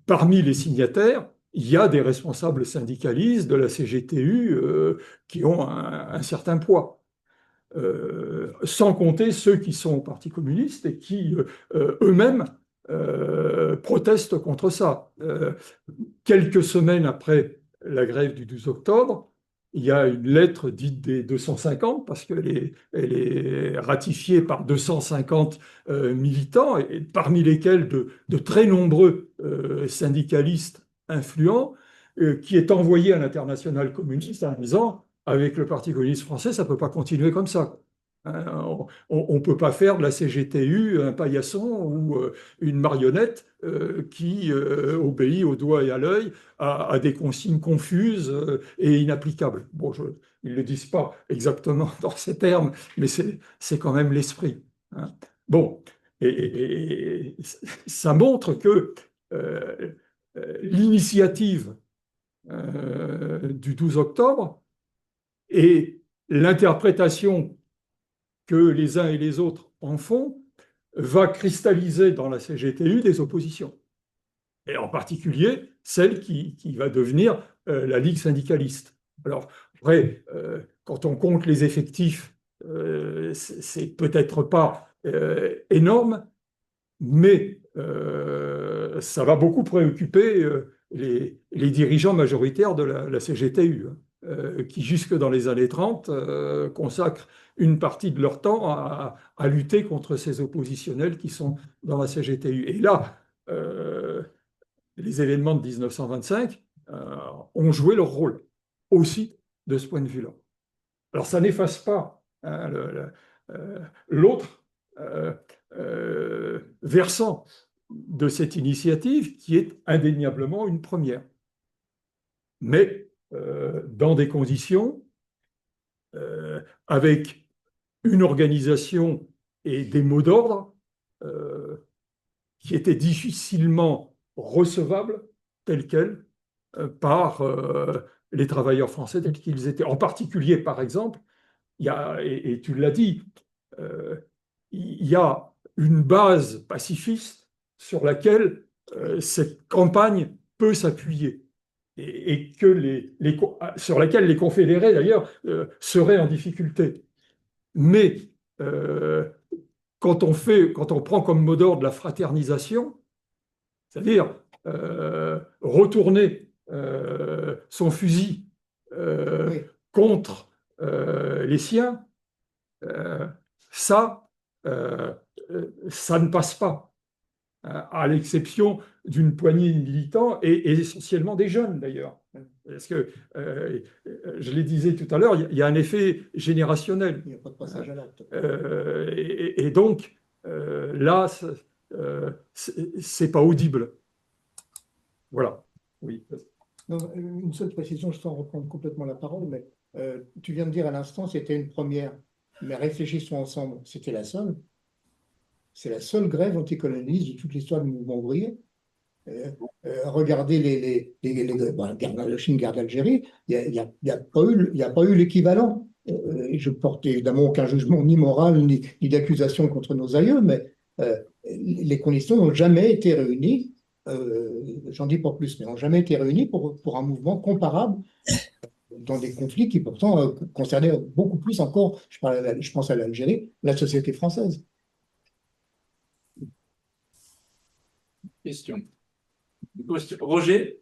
parmi les signataires, il y a des responsables syndicalistes de la CGTU qui ont un certain poids. Sans compter ceux qui sont au Parti communiste et qui eux-mêmes protestent contre ça. Quelques semaines après la grève du 12 octobre, il y a une lettre dite des 250, parce qu'elle est ratifiée par 250 militants, et parmi lesquels de très nombreux syndicalistes influents, qui est envoyée à l'Internationale communiste en disant avec le Parti communiste français, ça ne peut pas continuer comme ça. On ne peut pas faire de la CGTU un paillasson ou une marionnette qui obéit au doigt et à l'œil à des consignes confuses et inapplicables. Bon, ils ne le disent pas exactement dans ces termes, mais c'est quand même l'esprit. Hein. Bon, et ça montre que l'initiative du 12 octobre et l'interprétation que les uns et les autres en font va cristalliser dans la CGTU des oppositions. Et en particulier celle qui va devenir la Ligue syndicaliste. Alors, après, quand on compte les effectifs, c'est peut-être pas énorme, mais ça va beaucoup préoccuper les dirigeants majoritaires de la CGTU, qui jusque dans les années 30 consacrent une partie de leur temps à lutter contre ces oppositionnels qui sont dans la CGTU. Et là, les événements de 1925 ont joué leur rôle aussi de ce point de vue-là. Alors ça n'efface pas hein, l'autre versant de cette initiative qui est indéniablement une première. Mais dans des conditions avec une organisation et des mots d'ordre qui étaient difficilement recevables tels quels par les travailleurs français tels qu'ils étaient. En particulier, par exemple, il y a, et tu l'as dit, il y a une base pacifiste sur laquelle cette campagne peut s'appuyer et sur laquelle les confédérés, d'ailleurs, seraient en difficulté. Mais quand on prend comme mot d'ordre la fraternisation, c'est-à-dire retourner son fusil oui. contre les siens, ça ne passe pas, à l'exception d'une poignée de militants et essentiellement des jeunes d'ailleurs. Parce que, je le disais tout à l'heure, il y a un effet générationnel. Il n'y a pas de passage à l'acte. Et donc, là, c'est pas audible. Voilà. Oui. Non, une seule précision, je sens reprendre complètement la parole, mais tu viens de dire à l'instant, c'était une première. Mais réfléchissons ensemble, c'était la seule. C'est la seule grève anticolonialiste de toute l'histoire du mouvement ouvrier. Regardez la Chine, guerre d'Algérie, il n'y a pas eu l'équivalent. Je porte évidemment aucun jugement ni moral ni d'accusation contre nos aïeux, mais les conditions n'ont jamais été réunies, j'en dis pas plus, mais n'ont jamais été réunies pour un mouvement comparable dans des conflits qui pourtant concernaient beaucoup plus encore, je pense à l'Algérie, la société française. Question. Roger?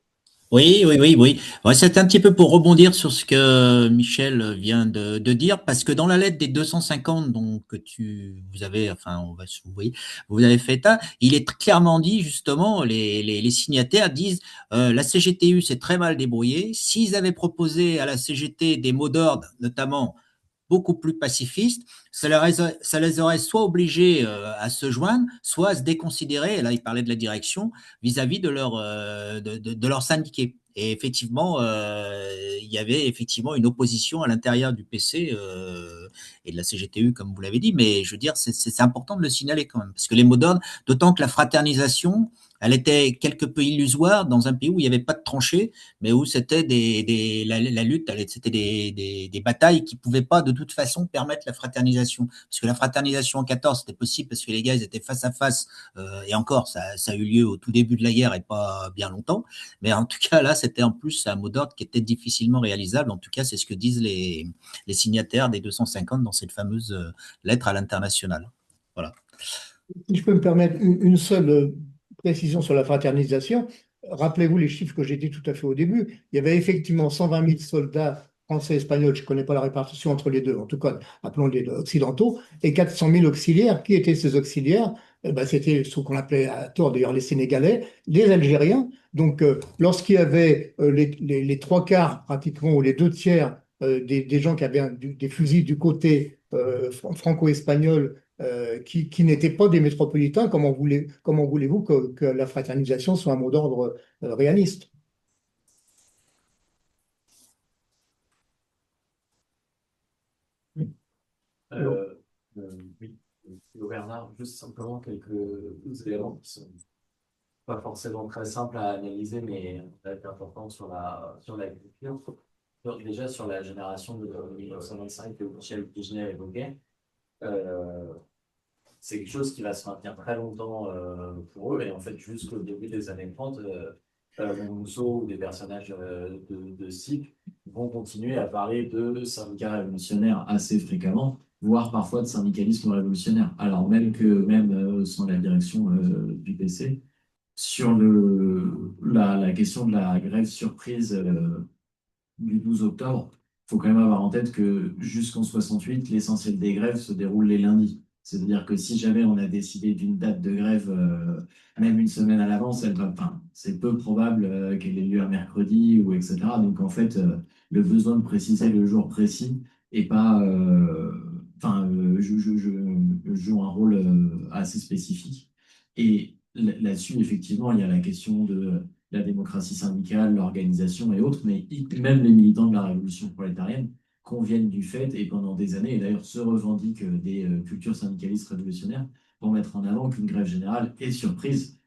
Oui, oui, oui, oui. Ouais, c'est un petit peu pour rebondir sur ce que Michel vient de dire, parce que dans la lettre des 250, donc que vous avez, enfin, vous voyez, vous avez fait état, il est clairement dit justement, les signataires disent, la CGTU s'est très mal débrouillée. S'ils avaient proposé à la CGT des mots d'ordre, notamment beaucoup plus pacifistes, ça les aurait soit obligés à se joindre, soit à se déconsidérer, et là il parlait de la direction, vis-à-vis de de leurs syndiqués. Et effectivement, il y avait effectivement une opposition à l'intérieur du PC et de la CGTU, comme vous l'avez dit, mais je veux dire, c'est important de le signaler quand même, parce que les mots d'ordre, d'autant que la fraternisation, elle était quelque peu illusoire dans un pays où il n'y avait pas de tranchées, mais où c'était la lutte, c'était des batailles qui ne pouvaient pas de toute façon permettre la fraternisation. Parce que la fraternisation en 14, c'était possible parce que les gars, ils étaient face à face, et encore, ça a eu lieu au tout début de la guerre et pas bien longtemps. Mais en tout cas, là, c'était en plus un mot d'ordre qui était difficilement réalisable. En tout cas, c'est ce que disent les signataires des 250 dans cette fameuse lettre à l'international. Voilà. Si je peux me permettre une seule précision sur la fraternisation, rappelez-vous les chiffres que j'ai dit tout à fait au début. Il y avait effectivement 120 000 soldats français et espagnols, je ne connais pas la répartition entre les deux, en tout cas, appelons-les occidentaux, et 400 000 auxiliaires. Qui étaient ces auxiliaires? Ben, c'était ce qu'on appelait à tort d'ailleurs les Sénégalais, les Algériens. Donc, lorsqu'il y avait les trois quarts pratiquement, ou les deux tiers des gens qui avaient des fusils du côté franco-espagnol, qui n'étaient pas des métropolitains, comment voulez-vous que la fraternisation soit un mot d'ordre réaliste? Euh, oui, Bernard, juste simplement quelques éléments qui sont pas forcément très simples à analyser, mais importants sur l'agriculture. Déjà, sur la génération de 1925 que Michel Pigenet évoquait, euh, c'est quelque chose qui va se maintenir très longtemps pour eux, et en fait, jusqu'au début des années 30, Mousseau ou des personnages de ce type vont continuer à parler de syndicats révolutionnaires assez fréquemment, voire parfois de syndicalisme révolutionnaire, alors même que, même sans la direction du PC, sur la question de la grève surprise du 12 octobre, il faut quand même avoir en tête que jusqu'en 68, l'essentiel des grèves se déroule les lundis. C'est-à-dire que si jamais on a décidé d'une date de grève, même une semaine à l'avance, enfin, c'est peu probable qu'elle ait lieu un mercredi ou etc. Donc en fait, le besoin de préciser le jour précis et pas, enfin, joue un rôle assez spécifique. Et là-dessus, effectivement, il y a la question de la démocratie syndicale, l'organisation et autres, mais même les militants de la révolution prolétarienne conviennent du fait, et pendant des années, et d'ailleurs se revendiquent des cultures syndicalistes révolutionnaires, pour mettre en avant qu'une grève générale est surprise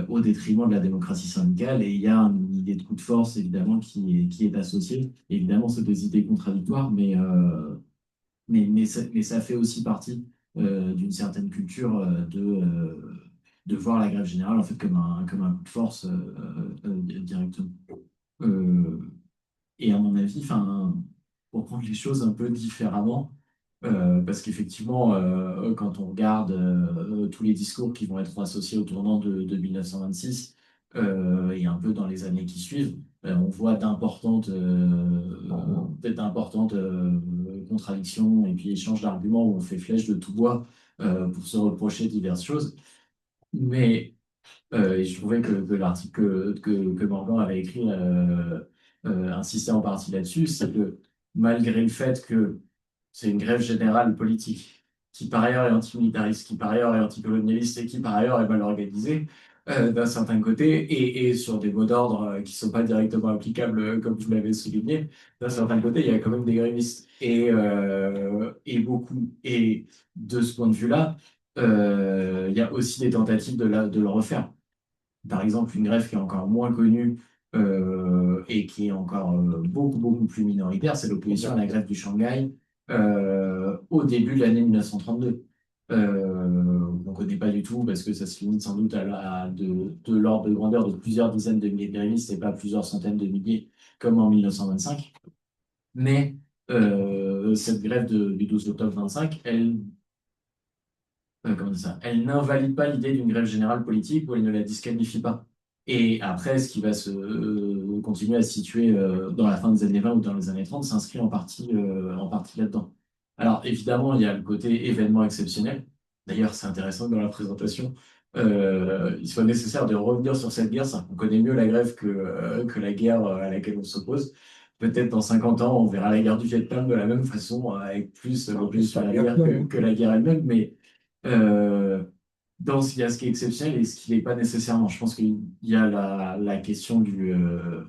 au détriment de la démocratie syndicale. Et il y a une idée de coup de force, évidemment, qui est associée. Évidemment, c'est des idées contradictoires, mais ça fait aussi partie d'une certaine culture de voir la grève générale en fait comme un coup de force directement. Euh, et à mon avis, enfin, pour prendre les choses un peu différemment, parce qu'effectivement, quand on regarde tous les discours qui vont être associés au tournant de 1926 et un peu dans les années qui suivent, on voit d'importantes contradictions et puis échanges d'arguments où on fait flèche de tout bois pour se reprocher diverses choses. Mais et je trouvais que l'article que Morgan avait écrit insistait en partie là-dessus, c'est que malgré le fait que c'est une grève générale politique, qui par ailleurs est antimilitariste, qui par ailleurs est anticolonialiste et qui par ailleurs est mal organisée, d'un certain côté, et sur des mots d'ordre qui ne sont pas directement applicables, comme vous l'avez souligné, d'un certain côté, il y a quand même des grévistes, et beaucoup. Et de ce point de vue-là, il y a aussi des tentatives de le refaire. Par exemple, une grève qui est encore moins connue et qui est encore beaucoup plus minoritaire, c'est l'opposition à la grève du Shanghai au début de l'année 1932. On ne connaît pas du tout parce que ça se limite sans doute de l'ordre de grandeur de plusieurs dizaines de milliers de grévistes et pas plusieurs centaines de milliers comme en 1925. Mais cette grève du 12 octobre 25, comment dire ça, elle n'invalide pas l'idée d'une grève générale politique ou elle ne la disqualifie pas. Et après, ce qui va continuer à se situer dans la fin des années 20 ou dans les années 30 s'inscrit en partie là-dedans. Alors, évidemment, il y a le côté événement exceptionnel. D'ailleurs, c'est intéressant que dans la présentation, il soit nécessaire de revenir sur cette guerre, c'est-à-dire qu'on connaît mieux la grève que la guerre à laquelle on s'oppose. Peut-être dans 50 ans, on verra la guerre du Vietnam de la même façon, avec plus sur la guerre que la guerre elle-même, mais il y a ce qui est exceptionnel et ce qui n'est pas nécessairement. Je pense qu'il y a la question de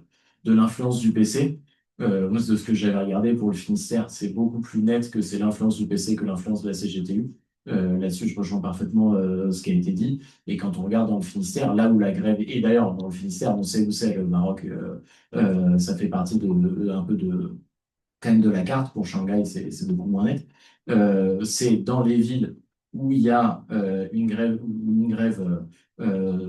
l'influence du PC. Moi, de ce que j'avais regardé pour le Finistère, c'est beaucoup plus net que c'est l'influence du PC que l'influence de la CGTU. Là-dessus, je rejoins parfaitement ce qui a été dit. Et quand on regarde dans le Finistère, là où la grève, et d'ailleurs dans le Finistère, on sait où c'est le Maroc, ça fait partie un peu quand même de la carte. Pour Shanghai, c'est beaucoup moins net. C'est dans les villes où il y a une grève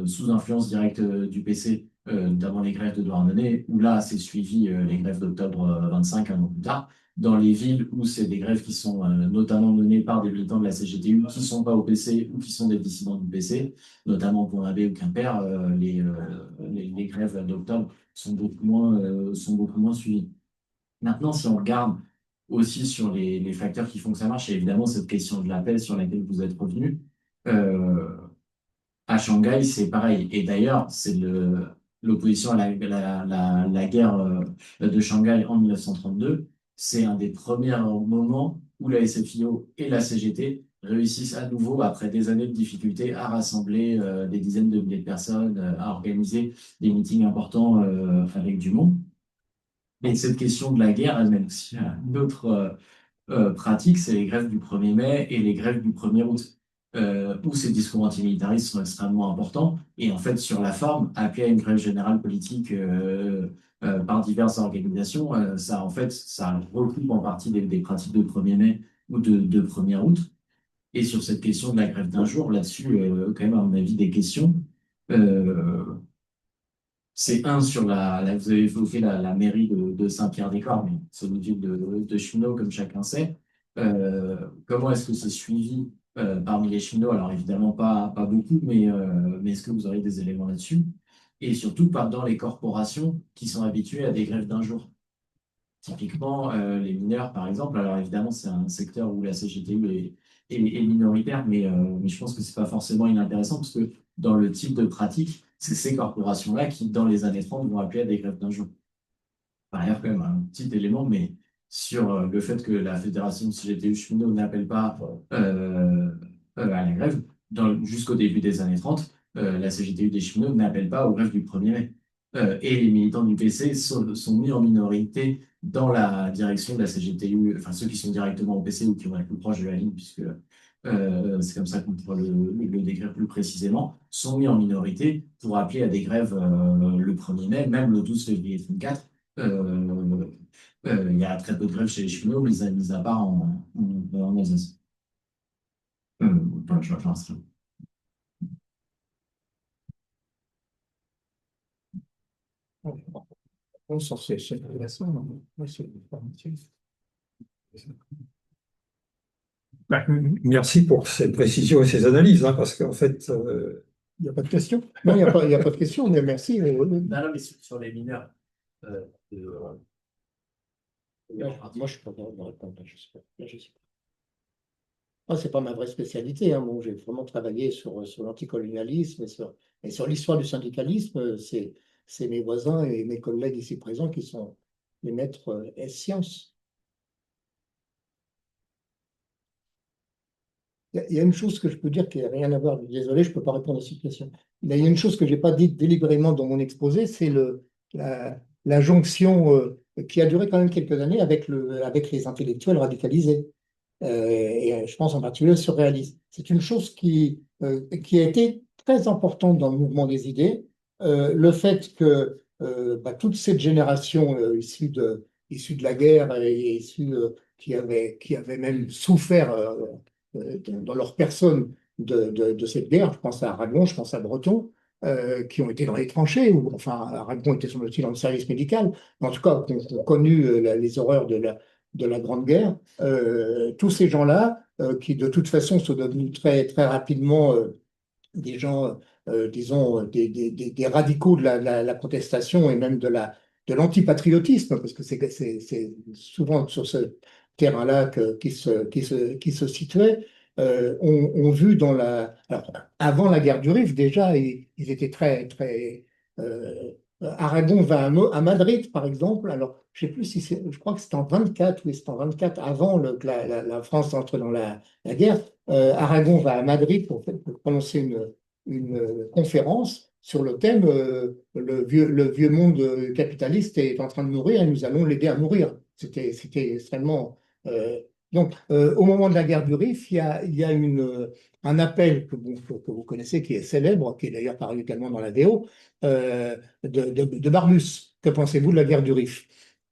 sous influence directe du PC, notamment les grèves de Douarnenez, où là, c'est suivi les grèves d'octobre 25, un an plus tard. Dans les villes où c'est des grèves qui sont notamment menées par des militants de la CGTU qui ne sont pas au PC ou qui sont des dissidents du PC, notamment pour Pont-l'Abbé ou Quimper, les grèves d'octobre sont beaucoup moins suivies. Maintenant, si on regarde aussi sur les facteurs qui font que ça marche, il y a évidemment cette question de l'appel sur laquelle vous êtes revenu. À Shanghai, c'est pareil. Et d'ailleurs, c'est l'opposition à la guerre de Shanghai en 1932. C'est un des premiers moments où la SFIO et la CGT réussissent à nouveau, après des années de difficultés, à rassembler des dizaines de milliers de personnes, à organiser des meetings importants avec du monde. Et cette question de la guerre, elle mène aussi à une autre pratique, c'est les grèves du 1er mai et les grèves du 1er août, où ces discours antimilitaristes sont extrêmement importants. Et en fait, sur la forme, appeler à une grève générale politique par diverses organisations, ça recoupe en partie des pratiques de 1er mai ou de 1er août. Et sur cette question de la grève d'un jour, là-dessus, quand même, à mon avis, des questions. C'est sur vous avez évoqué la mairie de Saint-Pierre-des-Corps, mais c'est une ville de cheminots, comme chacun sait. Comment est-ce que c'est suivi parmi les cheminots? Alors évidemment pas beaucoup, mais est-ce que vous aurez des éléments là-dessus? Et surtout pas dans les corporations qui sont habituées à des grèves d'un jour. Typiquement, les mineurs, par exemple. Alors évidemment, c'est un secteur où la CGTU est minoritaire, mais je pense que c'est pas forcément inintéressant parce que dans le type de pratique, c'est ces corporations-là qui, dans les années 30, vont appeler à des grèves d'un jour. Par ailleurs, quand même, un petit élément, mais sur le fait que la fédération de CGTU cheminot n'appelle pas à la grève, jusqu'au début des années 30, la CGTU des cheminots n'appelle pas aux grèves du 1er mai. Et les militants du PC sont mis en minorité dans la direction de la CGTU, enfin ceux qui sont directement au PC ou qui vont être plus proches de la ligne, puisque c'est comme ça qu'on pourra le décrire plus précisément, sont mis en minorité pour appeler à des grèves le 1er mai, même le 12 février 34. Il y a très peu de grèves chez les cheminots, mis à part en Alsace. Je vais faire ça. C'est intéressant. Merci pour ces précisions et ces analyses, hein, parce qu'en fait, il n'y a pas de question. Non, il n'y a pas de question, mais merci. Non, mais sur les mineurs. Moi, je peux pas répondre. Je sais pas. C'est pas ma vraie spécialité. Hein. Bon, j'ai vraiment travaillé sur l'anticolonialisme et sur l'histoire du syndicalisme. C'est mes voisins et mes collègues ici présents qui sont les maîtres sciences. Il y a une chose que je peux dire qui n'a rien à voir. Désolé, je ne peux pas répondre à cette question. Il y a une chose que je n'ai pas dite délibérément dans mon exposé, c'est la jonction qui a duré quand même quelques années avec les intellectuels radicalisés. Et je pense en particulier au surréalisme. C'est une chose qui a été très importante dans le mouvement des idées. Le fait que toute cette génération issue de la guerre et qui avait même souffert dans leur personne de cette guerre, je pense à Aragon, je pense à Breton, qui ont été dans les tranchées, ou enfin Aragon était semble-t-il dans le service médical, mais en tout cas qui ont connu les horreurs de la Grande Guerre. Tous ces gens-là, qui de toute façon sont devenus très, très rapidement des gens, disons, des radicaux de la protestation et même de de l'antipatriotisme, parce que c'est souvent sur ce terrain-là qui se situait, ont vu dans la... Alors, avant la guerre du Rif, déjà, ils étaient très... Aragon va à Madrid, par exemple. Alors, je sais plus si c'est... Je crois que c'est en 24, oui, c'est en 24, avant que la France entre dans la guerre. Aragon va à Madrid pour prononcer une conférence sur le thème le vieux monde capitaliste est en train de mourir et nous allons l'aider à mourir. C'était extrêmement. Au moment de la guerre du Rif, il y a un appel que vous connaissez, qui est célèbre, qui est d'ailleurs paru également dans la VO, de Barbus. Que pensez-vous de la guerre du Rif?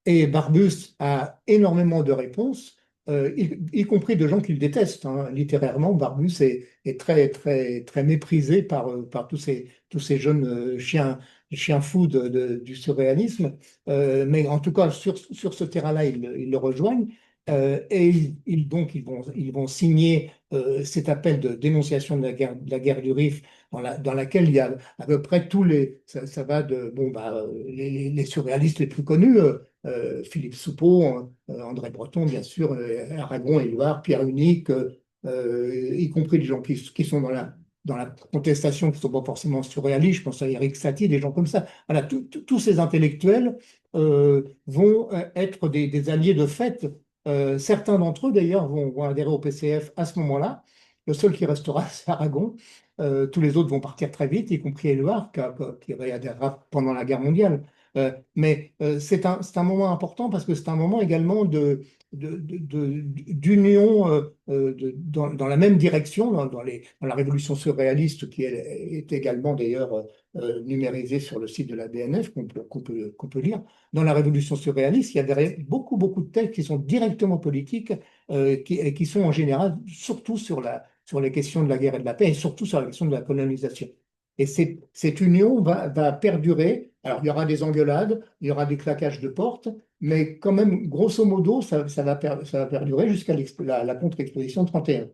Et Barbus a énormément de réponses, y compris de gens qu'il déteste, hein. Littérairement, Barbus est très méprisé par tous ces jeunes chiens fous du surréalisme. Mais en tout cas, sur ce terrain-là, ils le rejoignent. Et donc, ils vont signer cet appel de dénonciation de la guerre du Rif, dans laquelle il y a à peu près tous les. Ça va de les surréalistes les plus connus, Philippe Soupeau, André Breton, bien sûr, Aragon, Éluard, Pierre Unique, y compris des gens qui sont dans la contestation, qui ne sont pas forcément surréalistes. Je pense à Éric Satie, des gens comme ça. Voilà, tous ces intellectuels vont être des alliés de fait. Certains d'entre eux, d'ailleurs, vont adhérer au PCF à ce moment-là. Le seul qui restera, c'est Aragon. Tous les autres vont partir très vite, y compris Éluard, qui réadhérera pendant la guerre mondiale. C'est un moment important parce que c'est un moment également d'union dans la même direction, dans la révolution surréaliste, qui est également d'ailleurs numérisée sur le site de la BNF, qu'on peut lire. Dans la révolution surréaliste, il y a derrière beaucoup de textes qui sont directement politiques, qui sont en général surtout sur les questions de la guerre et de la paix, et surtout sur la question de la colonisation. Et cette union va perdurer. Alors, il y aura des engueulades, il y aura des claquages de portes, mais quand même, grosso modo, ça va perdurer jusqu'à la contre-exposition 31.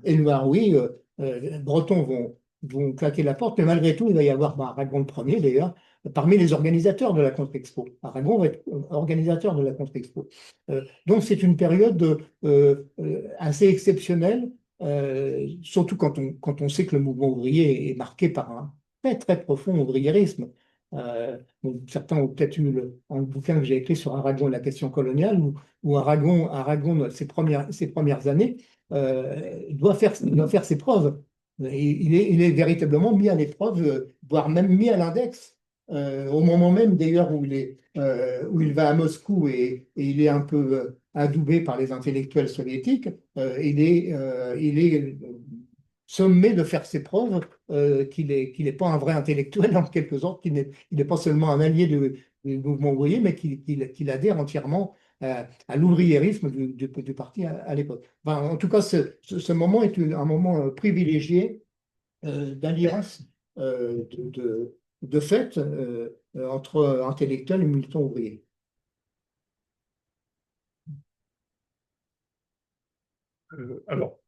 Éluard, oui, Breton vont claquer la porte, mais malgré tout, il va y avoir Aragon le premier, d'ailleurs, parmi les organisateurs de la contre-expo. Aragon va être organisateur de la contre-expo. Donc, c'est une période assez exceptionnelle. Surtout quand on sait que le mouvement ouvrier est marqué par un très profond ouvriérisme. Certains ont peut-être eu un bouquin que j'ai écrit sur Aragon et la question coloniale, où Aragon ses premières années, doit faire ses preuves. Il est véritablement mis à l'épreuve, voire même mis à l'index, au moment même d'ailleurs où il va à Moscou et il est un peu adoubé par les intellectuels soviétiques. Il est sommé de faire ses preuves, qu'il n'est pas un vrai intellectuel en quelque sorte, il n'est pas seulement un allié du mouvement ouvrier, mais qu'il adhère entièrement à l'ouvriérisme du parti à l'époque. Enfin, en tout cas, ce moment est un moment privilégié d'alliance, de fait, entre intellectuels et militants ouvriers. Alors,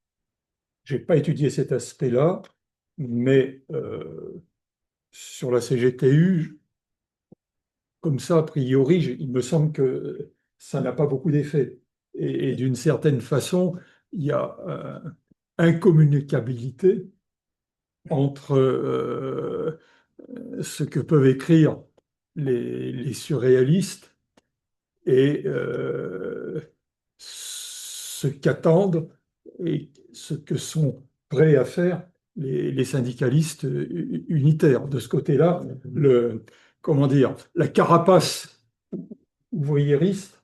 je n'ai pas étudié cet aspect-là, mais sur la CGTU, comme ça, a priori, il me semble que ça n'a pas beaucoup d'effet. Et d'une certaine façon, il y a incommunicabilité entre ce que peuvent écrire les surréalistes et ce qu'attendent et ce que sont prêts à faire les syndicalistes unitaires. De ce côté-là, comment dire, la carapace ouvriériste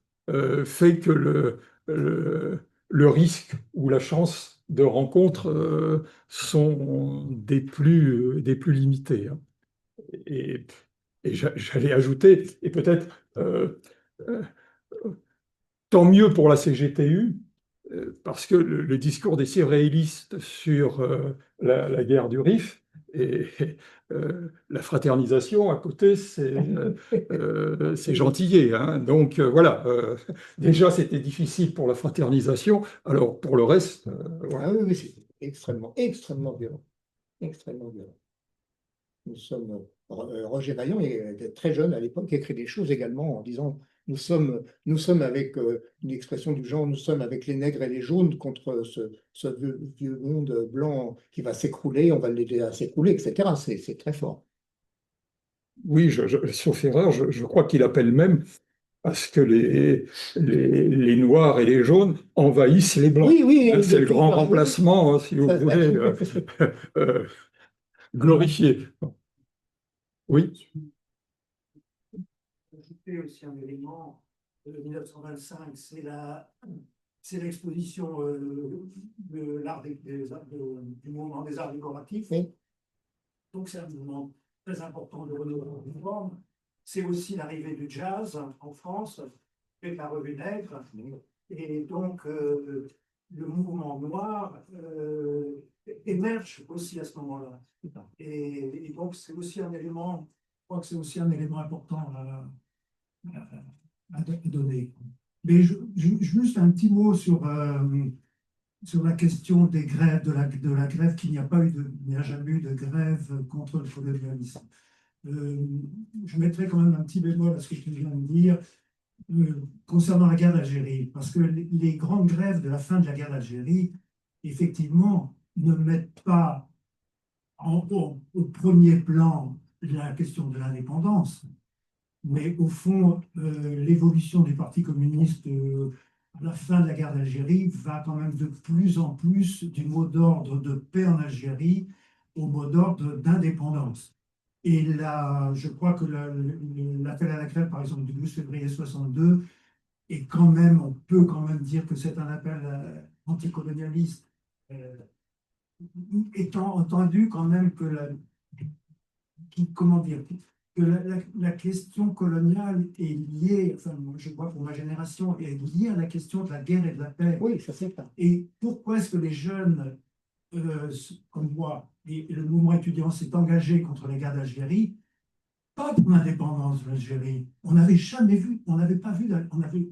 fait que le risque ou la chance de rencontre sont des plus limités, hein. Et, j'allais ajouter, et peut-être euh, tant mieux pour la CGTU, parce que le discours des surréalistes sur la guerre du Rif et la fraternisation à côté, c'est gentillet, hein. Donc voilà, déjà c'était difficile pour la fraternisation, alors pour le reste, voilà. Ah oui, c'est extrêmement violent. Extrêmement violent. Roger Vaillant était très jeune à l'époque, écrit des choses également en disant nous sommes avec une expression du genre, nous sommes avec les nègres et les jaunes contre ce vieux monde blanc qui va s'écrouler, on va l'aider à s'écrouler, etc. C'est très fort. Oui, sauf erreur, je crois qu'il appelle même à ce que les noirs et les jaunes envahissent les blancs. Oui, oui, C'est le grand remplacement, hein, si vous voulez, glorifié. Oui. Ajouter aussi un élément de 1925, c'est l'exposition de l'art du mouvement des arts décoratifs. Oui. Donc c'est un mouvement très important de renouveau de forme. C'est aussi l'arrivée du jazz en France, fait par Revue Nègre. Et donc le mouvement noir émerge aussi à ce moment-là. Et donc c'est aussi un élément, je crois que c'est aussi un élément important à donner. Mais juste un petit mot sur la question des grèves, de la grève, qu'il n'y a pas eu il n'y a jamais eu de grève contre le colonialisme. Je mettrai quand même un petit bémol à ce que je viens de dire concernant la guerre d'Algérie, parce que les grandes grèves de la fin de la guerre d'Algérie, effectivement, ne mettent pas au premier plan la question de l'indépendance, mais au fond, l'évolution du Parti communiste à la fin de la guerre d'Algérie va quand même de plus en plus du mot d'ordre de paix en Algérie au mot d'ordre d'indépendance. Et là, je crois que l'appel à la grève, par exemple, du 12 février 62, est quand même, on peut quand même dire que c'est un appel anticolonialiste, étant entendu quand même que comment dire, que la question coloniale est liée, enfin, je crois pour ma génération, est liée à la question de la guerre et de la paix. Oui, ça c'est ça. Et pourquoi est-ce que les jeunes, comme moi, et le mouvement étudiant s'est engagé contre la guerre d'Algérie? Pas pour l'indépendance de l'Algérie. On n'avait jamais vu, on n'avait pas vu,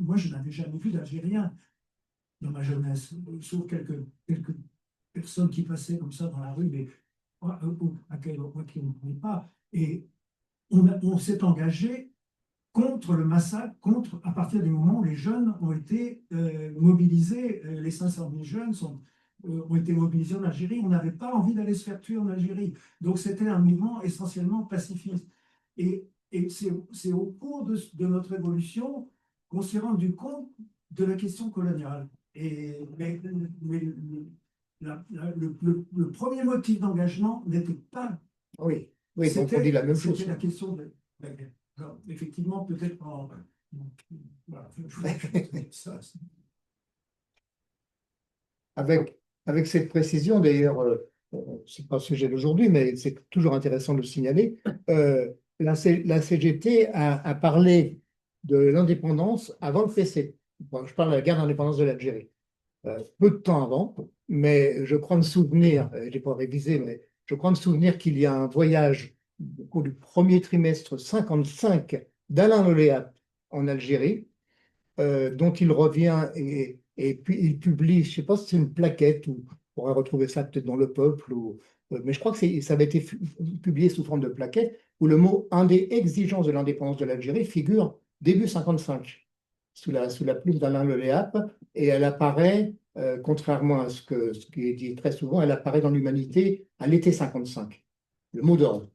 moi je n'avais jamais vu d'Algériens dans ma jeunesse, sauf quelques personnes qui passaient comme ça dans la rue, mais à qui on ne connaît pas. Et on s'est engagé contre le massacre, à partir du moment où les jeunes ont été mobilisés, les 500 000 jeunes ont été mobilisés en Algérie. On n'avait pas envie d'aller se faire tuer en Algérie. Donc c'était un mouvement essentiellement pacifiste. Et c'est au cours de notre évolution qu'on s'est rendu compte de la question coloniale. Mais le premier motif d'engagement n'était pas... Oui, oui, donc on dit la même chose. C'était la question de la guerre. Alors, effectivement, peut-être en... Voilà, ça, avec cette précision, d'ailleurs, ce n'est pas le sujet d'aujourd'hui, mais c'est toujours intéressant de le signaler, la CGT a parlé de l'indépendance avant le PC. Bon, je parle de la guerre d'indépendance de l'Algérie. Peu de temps avant, mais je crois me souvenir, je n'ai pas révisé, mais je crois me souvenir qu'il y a un voyage au cours du premier trimestre 55 d'Alain Loléat en Algérie, dont il revient et puis il publie, je ne sais pas si c'est une plaquette ou on pourrait retrouver ça peut-être dans Le Peuple, mais je crois que ça avait été publié sous forme de plaquette où le mot « un des exigences de l'indépendance de l'Algérie » figure début 55 sous la plume d'Alain Loléat et elle apparaît, contrairement à ce qui est dit très souvent, elle apparaît dans l'Humanité à l'été 55, le mot d'ordre.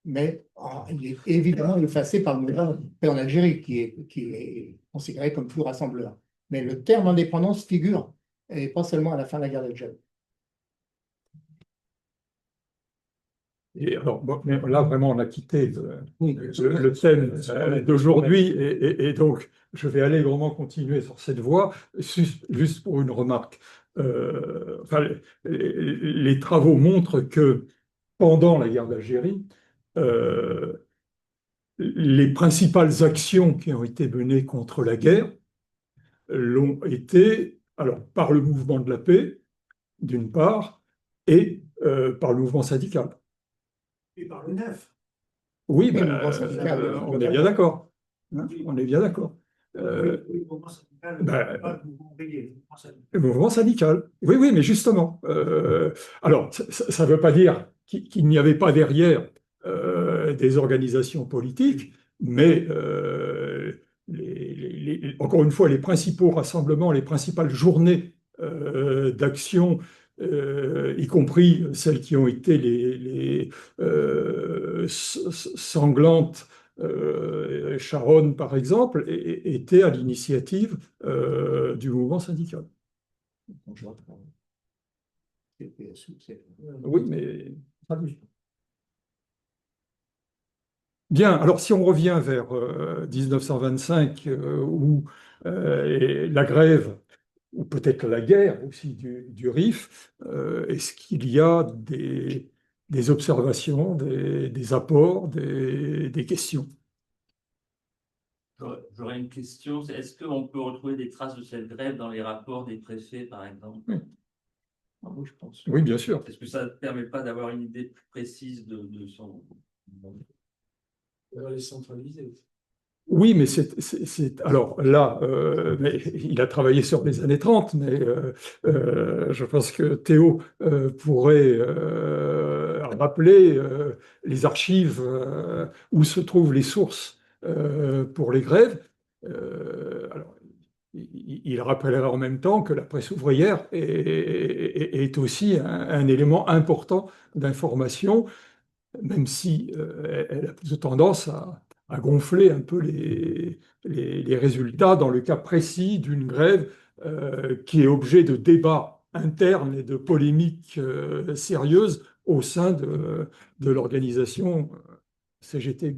Mais il est évidemment effacé par le mouvement Paix en Algérie, qui est considéré comme plus rassembleur. Mais le terme indépendance figure, et pas seulement à la fin de la guerre d'Algérie. Et alors, bon, mais là, vraiment, on a quitté Oui. le thème d'aujourd'hui, et donc, je vais allègrement continuer sur cette voie, juste pour une remarque. Enfin, les travaux montrent que pendant la guerre d'Algérie, les principales actions qui ont été menées contre la guerre l'ont été alors, par le mouvement de la paix, d'une part, et par le mouvement syndical. et par le neuf. Oui, le ben, mouvement syndical, on est bien d'accord. Hein, on est bien d'accord. Le mouvement syndical, Ben, pas le mouvement ouvrier, le mouvement syndical. Le mouvement syndical. Oui, oui, mais justement. Alors, ça ne veut pas dire qu'il n'y avait pas derrière des organisations politiques, mais encore une fois, les principaux rassemblements, les principales journées d'action, y compris celles qui ont été sanglantes, Sharon par exemple, étaient à l'initiative du mouvement syndical. Oui, mais traduit. Bien, alors si on revient vers 1925, où la grève, ou peut-être la guerre aussi du RIF, est-ce qu'il y a des observations, des apports, des questions? J'aurais une question, c'est est-ce qu'on peut retrouver des traces de cette grève dans les rapports des préfets, par exemple? Oui. Oui, je pense. Oui, bien sûr. Est-ce que ça ne permet pas d'avoir une idée plus précise de son... On va les centraliser. Oui, mais alors là, mais il a travaillé sur les années 30, mais je pense que Théo pourrait rappeler les archives où se trouvent les sources pour les grèves. Alors, il rappellera en même temps que la presse ouvrière est aussi un élément important d'information, même si elle a plutôt tendance à gonfler un peu les résultats dans le cas précis d'une grève qui est objet de débats internes et de polémiques sérieuses au sein de l'organisation CGT.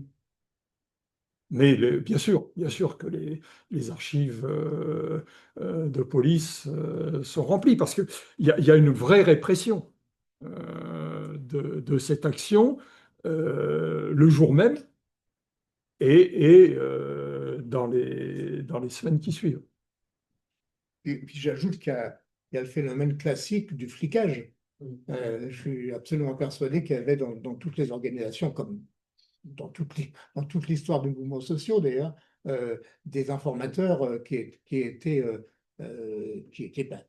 Mais bien sûr que les archives de police sont remplies parce qu'il y a une vraie répression de cette action le jour même et dans les semaines qui suivent. Et puis j'ajoute qu'il y a le phénomène classique du flicage. Je suis absolument persuadé qu'il y avait dans toutes les organisations, comme dans toute l'histoire des mouvements sociaux d'ailleurs, des informateurs qui étaient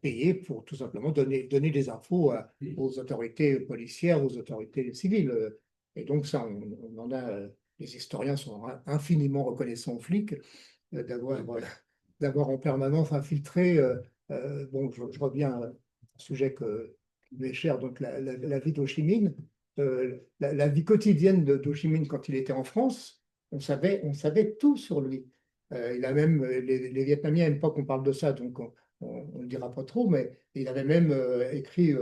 payés pour tout simplement donner des infos aux autorités policières, aux autorités civiles. Et donc ça, on en a, les historiens sont infiniment reconnaissants aux flics d'avoir en permanence infiltré. Bon, je reviens à un sujet qui m'est cher, donc la vie d'Ho Chi Minh. La vie quotidienne d'Ho Chi Minh quand il était en France, on savait tout sur lui. Il a même, les Vietnamiens n'aiment pas qu'on parle de ça, donc on ne le dira pas trop, mais il avait même écrit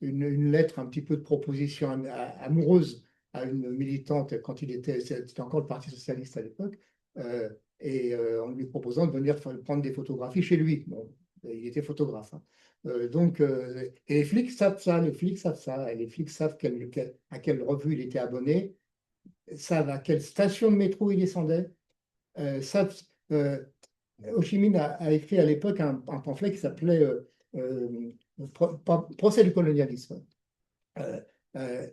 une lettre, un petit peu de proposition amoureuse à une militante quand c'était encore le Parti socialiste à l'époque, en lui proposant de venir prendre des photographies chez lui. Bon, il était photographe. Hein. Et les flics savent ça, et les flics savent à quelle revue il était abonné, savent à quelle station de métro il descendait, savent. Ho Chi Minh a écrit à l'époque un pamphlet qui s'appelait Procès du colonialisme.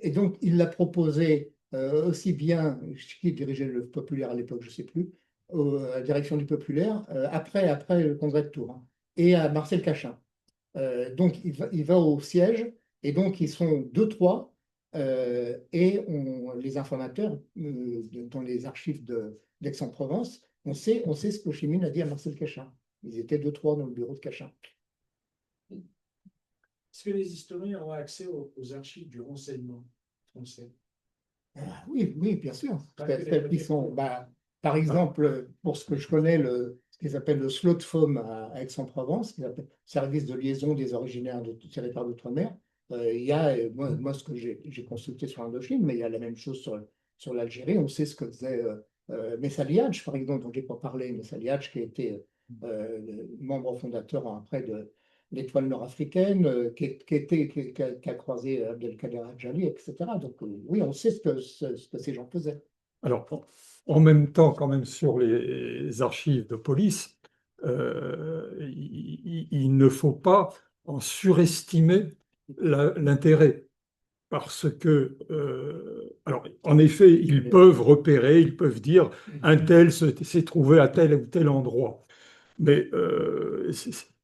Et donc, il l'a proposé aussi bien, qui dirigeait le Populaire à l'époque, je ne sais plus, à la direction du Populaire, après le congrès de Tours, hein, et à Marcel Cachin. Donc, il va au siège, et donc, ils sont deux, trois, et les informateurs, dans les archives d'Aix-en-Provence, on sait ce que Ho Chi Minh a dit à Marcel Cachin. Ils étaient deux, trois dans le bureau de Cachin. Est-ce que les historiens ont accès aux archives du renseignement français? Oui, bien sûr. Celles qui sont, par exemple, pour ce que je connais, ce qu'ils appellent le SLOTFOM à Aix-en-Provence, qui s'appelle Service de liaison des originaires du territoire d'outre-mer. Il y a, moi, ce que j'ai consulté sur l'Indochine, mais il y a la même chose sur l'Algérie. On sait ce que faisait Messali Hadj, par exemple, dont je n'ai pas parlé. Messali Hadj, qui était membre fondateur après de l'Étoile nord-africaine, qui a croisé Abdelkader Hadjali, etc. Donc oui, on sait ce que ces gens faisaient. Alors, en même temps, quand même, sur les archives de police, il ne faut pas en surestimer l'intérêt. Parce que, alors, en effet, ils peuvent repérer, ils peuvent dire un tel s'est trouvé à tel ou tel endroit. Mais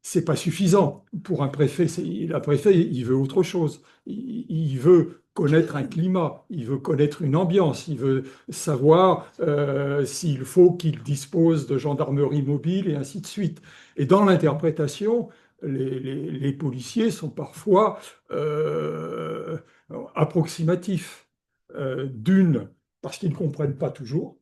c'est pas suffisant pour un préfet. Un préfet, il veut autre chose. Il veut connaître un climat, il veut connaître une ambiance, il veut savoir s'il faut qu'il dispose de gendarmerie mobile et ainsi de suite. Et dans l'interprétation, les policiers sont parfois approximatifs. D'une, parce qu'ils ne comprennent pas toujours.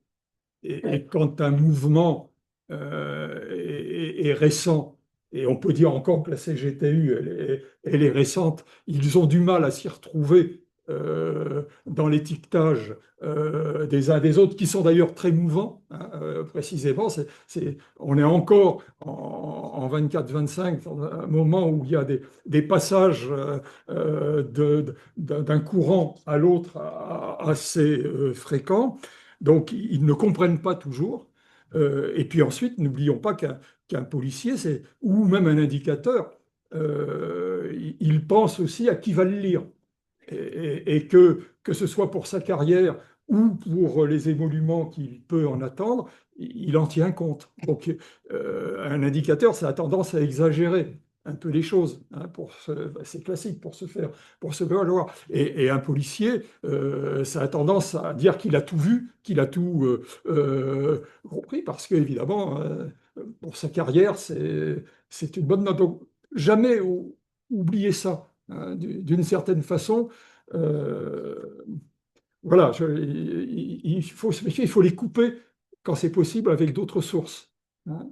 Et quand un mouvement est récent, et on peut dire encore que la CGTU, elle est récente, ils ont du mal à s'y retrouver dans l'étiquetage des uns des autres, qui sont d'ailleurs très mouvants, hein, précisément. On est encore en 24-25, dans un moment où il y a des passages d'un courant à l'autre assez fréquents. Donc, ils ne comprennent pas toujours. Et puis ensuite, n'oublions pas qu'un policier, ou même un indicateur, il pense aussi à qui va le lire. Et que ce soit pour sa carrière ou pour les émoluments qu'il peut en attendre, il en tient compte. Donc, un indicateur, ça a tendance à exagérer un peu les choses, hein, c'est classique pour se valoir. Et un policier, ça a tendance à dire qu'il a tout vu, qu'il a tout compris, parce qu'évidemment, pour sa carrière, c'est une bonne note. Donc, jamais oublier ça, hein, d'une certaine façon. euh, voilà, il faut se méfier, il faut les couper quand c'est possible avec d'autres sources, hein.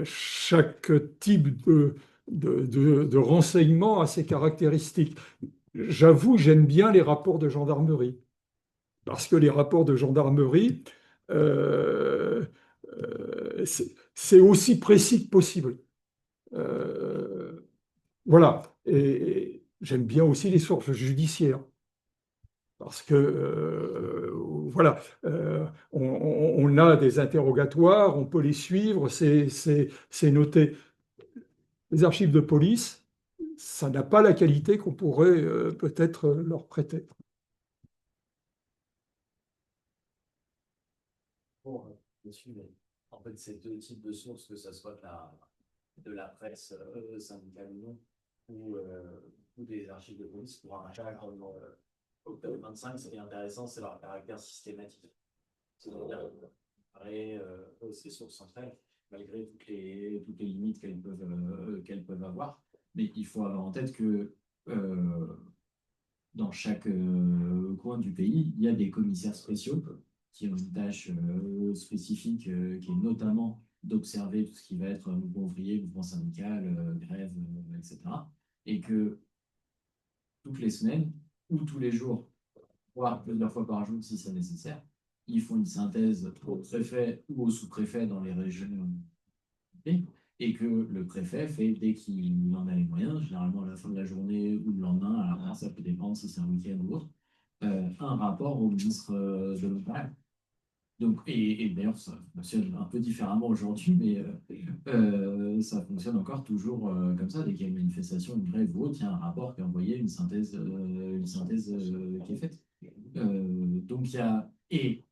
Chaque type de renseignement a ses caractéristiques. J'avoue, j'aime bien les rapports de gendarmerie, parce que les rapports de gendarmerie, euh, c'est aussi précis que possible. Euh, voilà. Et j'aime bien aussi les sources judiciaires. Parce que, voilà, on a des interrogatoires, on peut les suivre, c'est noté. Les archives de police, ça n'a pas la qualité qu'on pourrait peut-être leur prêter. Bon, dessus, mais en fait, ces deux types de sources, que ce soit de la presse syndicale ou des archives de police, pour un cas comme Octobre 25, ce qui est intéressant, c'est leur caractère systématique. C'est-à-dire comparer ces sources entre elles, malgré toutes les limites qu'elles peuvent avoir. Mais il faut avoir en tête que dans chaque coin du pays, il y a des commissaires spéciaux qui ont une tâche spécifique qui est notamment d'observer tout ce qui va être mouvement ouvrier, mouvement syndical, grève, etc. Et que toutes les semaines ou tous les jours, voire plusieurs fois par jour si c'est nécessaire, ils font une synthèse au préfet ou au sous-préfet dans les régions et que le préfet fait dès qu'il en a les moyens, généralement à la fin de la journée ou le lendemain, alors ça peut dépendre si c'est un week-end ou autre, un rapport au ministre de l'Intérieur. Donc, et d'ailleurs, ça fonctionne un peu différemment aujourd'hui, mais ça fonctionne encore toujours comme ça. Dès qu'il y a une manifestation, une grève ou autre, il y a un rapport qui est envoyé, une synthèse qui est faite. Donc, il y a. Et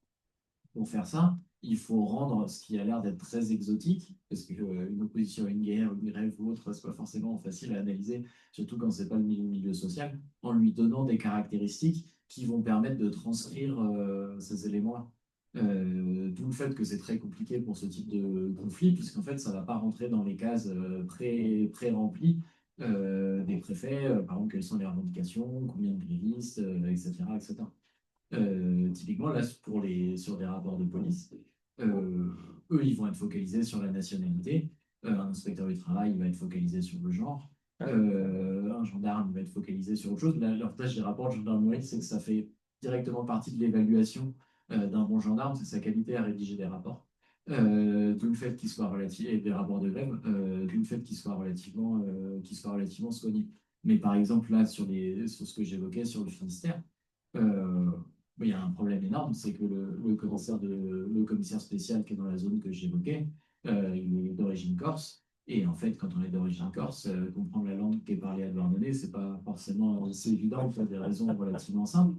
pour faire ça, il faut rendre ce qui a l'air d'être très exotique, parce qu'une opposition à une guerre, une grève ou autre, c'est pas forcément facile à analyser, surtout quand c'est pas le milieu social, en lui donnant des caractéristiques qui vont permettre de transcrire ces éléments-là. D'où le fait que c'est très compliqué pour ce type de conflit, puisqu'en fait, ça ne va pas rentrer dans les cases pré-remplies des préfets, par exemple, quelles sont les revendications, combien de grévistes, etc., etc. Typiquement, là, sur des rapports de police, eux, ils vont être focalisés sur la nationalité. Un inspecteur du travail il va être focalisé sur le genre. Un gendarme va être focalisé sur autre chose. Leur tâche des rapports de gendarmerie, c'est que ça fait directement partie de l'évaluation d'un bon gendarme, c'est sa qualité à rédiger des rapports. D'où le fait qu'il soit et des rapports de grève, d'où le fait qu'il soit relativement soigné. Mais par exemple, là, sur ce que j'évoquais sur le Finistère, il y a un problème énorme, c'est que le commissaire spécial qui est dans la zone que j'évoquais, il est d'origine corse. Et en fait, quand on est d'origine corse, comprendre la langue qui est parlée à Douarnenez, c'est pas forcément aussi évident pour des raisons relativement simples.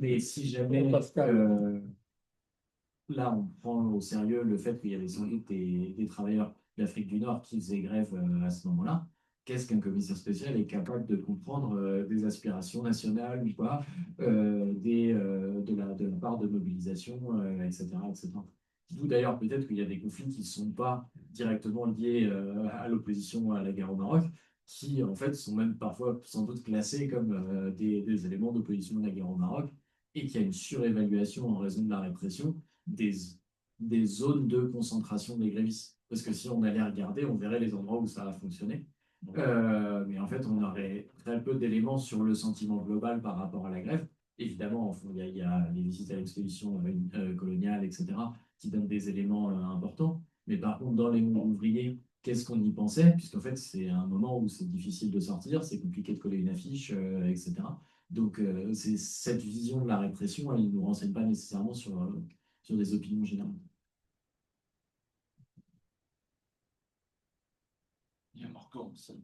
Mais si jamais là, on prend au sérieux le fait qu'il y avait sans doute des travailleurs d'Afrique du Nord qui faisaient grève à ce moment-là. Qu'est-ce qu'un commissaire spécial est capable de comprendre des aspirations nationales ou pas, de la part de mobilisation, etc., etc. D'où d'ailleurs peut-être qu'il y a des conflits qui ne sont pas directement liés à l'opposition à la guerre au Maroc, qui en fait sont même parfois sans doute classés comme des éléments d'opposition à la guerre au Maroc, et qu'il y a une surévaluation en raison de la répression des, des zones de concentration des grévistes. Parce que si on allait regarder, on verrait les endroits où ça a fonctionné. Mais en fait, on aurait très peu d'éléments sur le sentiment global par rapport à la grève. Évidemment, il y a les visites à l'expédition coloniale, etc., qui donnent des éléments importants. Mais par contre, dans les mondes ouvriers, qu'est-ce qu'on y pensait? Puisqu'en fait, c'est un moment où c'est difficile de sortir, c'est compliqué de coller une affiche, etc. Donc, c'est cette vision de la répression, elle ne nous renseigne pas nécessairement sur des opinions générales. Il y a Morgan aussi.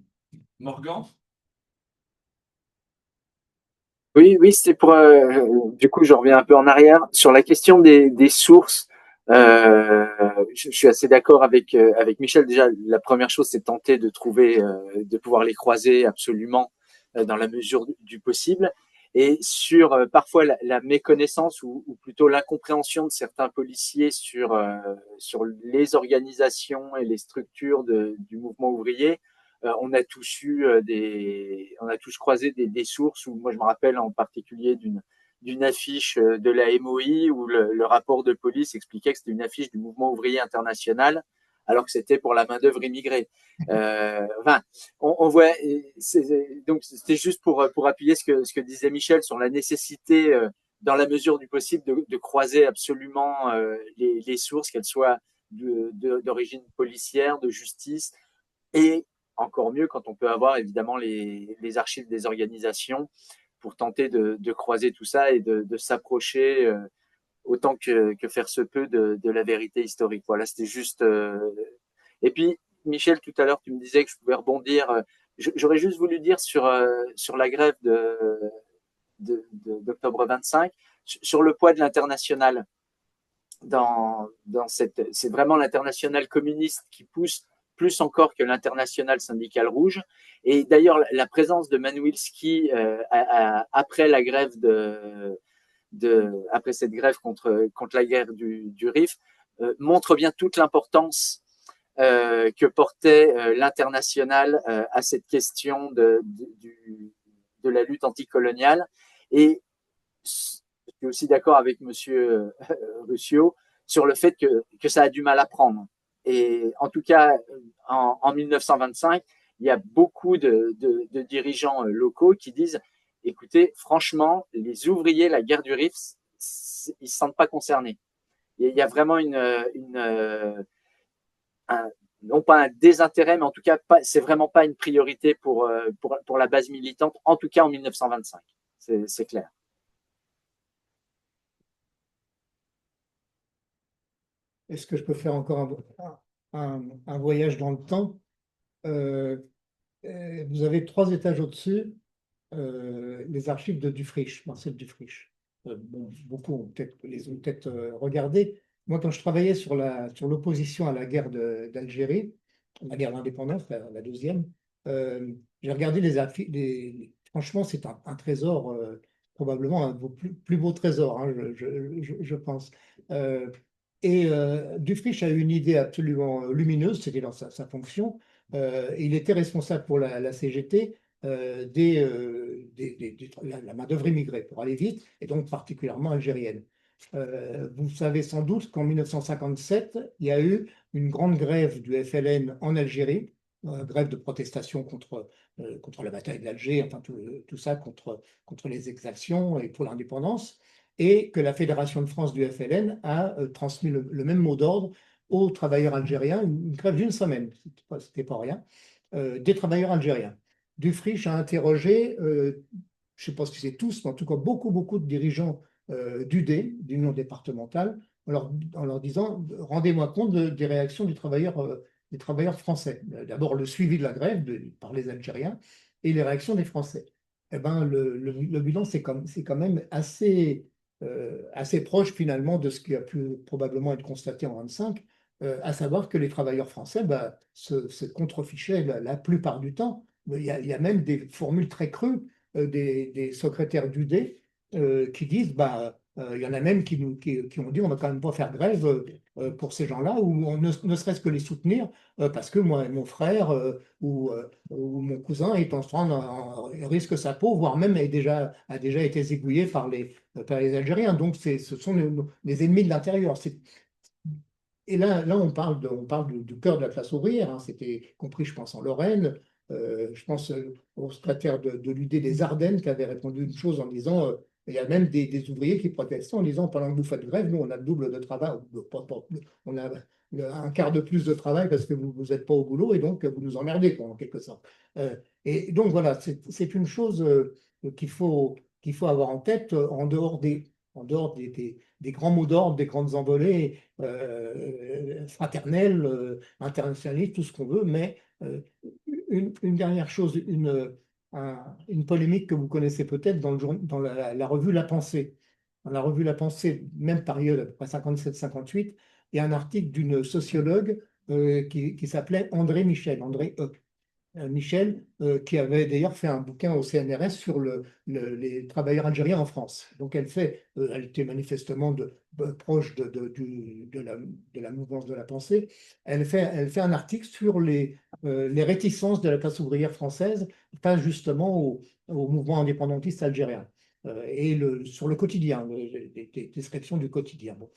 Morgan? Oui, oui, c'était pour. Du coup, je reviens un peu en arrière sur la question des sources. Je suis assez d'accord avec Michel. Déjà, la première chose, c'est de tenter de trouver, de pouvoir les croiser absolument dans la mesure du possible. Et sur parfois la méconnaissance ou plutôt l'incompréhension de certains policiers sur les organisations et les structures du mouvement ouvrier. On a tous eu on a tous croisé des sources où moi je me rappelle en particulier d'une affiche de la MOI où le rapport de police expliquait que c'était une affiche du Mouvement ouvrier international alors que c'était pour la main-d'œuvre immigrée. Enfin, on voit. Donc, c'était juste pour appuyer ce que disait Michel sur la nécessité, dans la mesure du possible, de croiser absolument les sources, qu'elles soient d'origine policière, de justice, et encore mieux quand on peut avoir évidemment les archives des organisations pour tenter de croiser tout ça et de s'approcher autant que faire se peut de la vérité historique. Voilà, c'était juste. Et puis, Michel, tout à l'heure, tu me disais que je pouvais rebondir. J'aurais juste voulu dire sur la grève d'octobre 25, sur le poids de l'international. C'est vraiment l'international communiste qui pousse plus encore que l'international syndical rouge. Et d'ailleurs, la présence de Manwilski après la grève après cette grève contre la guerre du Rif montre bien toute l'importance que portait l'international à cette question de la lutte anticoloniale. Et je suis aussi d'accord avec Monsieur Ruscio sur le fait que ça a du mal à prendre. Et en tout cas, en 1925, il y a beaucoup de dirigeants locaux qui disent « Écoutez, franchement, les ouvriers, la guerre du Rif, ils ne se sentent pas concernés. » Il y a vraiment non pas un désintérêt, mais en tout cas, c'est vraiment pas une priorité pour la base militante, en tout cas en 1925. C'est clair. Est-ce que je peux faire encore un voyage dans le temps? Vous avez 3 étages au-dessus, les archives de Dufriche, Marcel Dufriche. Bon, beaucoup les ont peut-être regardées. Moi, quand je travaillais sur l'opposition à la guerre d'Algérie, la guerre d'indépendance, la deuxième, j'ai regardé les archives. Franchement, c'est un trésor, probablement un de vos plus beaux trésors, hein, je pense. Dufriche a eu une idée absolument lumineuse, c'était dans sa fonction. Il était responsable pour la CGT la main-d'œuvre immigrée, pour aller vite, et donc particulièrement algérienne. Vous savez sans doute qu'en 1957, il y a eu une grande grève du FLN en Algérie, grève de protestation contre la bataille d'Alger, enfin tout ça, contre les exactions et pour l'indépendance, et que la Fédération de France du FLN a transmis le même mot d'ordre aux travailleurs algériens, une grève d'une semaine, c'était pas rien, des travailleurs algériens. Dufriche a interrogé, je ne sais pas si c'est tous, mais en tout cas beaucoup de dirigeants d'UD, d'Union départementale, en leur disant « rendez-moi compte des réactions des travailleurs français ». D'abord le suivi de la grève par les Algériens et les réactions des Français. Eh ben, le bilan, c'est quand même assez assez proche finalement de ce qui a pu probablement être constaté en 25, à savoir que les travailleurs français se contrefichaient la plupart du temps. Il y a même des formules très crues des secrétaires d'UD qui disent, il y en a même qui ont dit on va quand même pas faire grève pour ces gens-là, ou ne serait-ce que les soutenir, parce que moi, mon frère ou mon cousin est en train risque sa peau, voire même a déjà été zigouillé par les Algériens. Donc ce sont les ennemis de l'intérieur. Et là on parle du cœur de la classe ouvrière, hein. C'était compris, je pense, en Lorraine. Je pense au secrétaire de l'UD des Ardennes qui avait répondu une chose en disant il y a même des ouvriers qui protestaient en disant pendant que vous faites grève, nous on a le double de travail, on a un quart de plus de travail parce que vous n'êtes pas au boulot et donc vous nous emmerdez, quoi, en quelque sorte. Et donc voilà, c'est une chose qu'il faut avoir en tête en dehors des grands mots d'ordre, des grandes envolées fraternelles, internationalistes, tout ce qu'on veut, mais une dernière chose, une polémique que vous connaissez peut-être dans la revue La Pensée. Dans la revue La Pensée, même période, à peu près 57-58, il y a un article d'une sociologue qui s'appelait André Michel, André E. Michel, qui avait d'ailleurs fait un bouquin au CNRS sur les travailleurs algériens en France. Donc elle était manifestement proche de la mouvance de la pensée. Elle fait un article sur les réticences de la classe ouvrière française face justement au mouvement indépendantiste algérien et sur le quotidien, des descriptions du quotidien. Bon.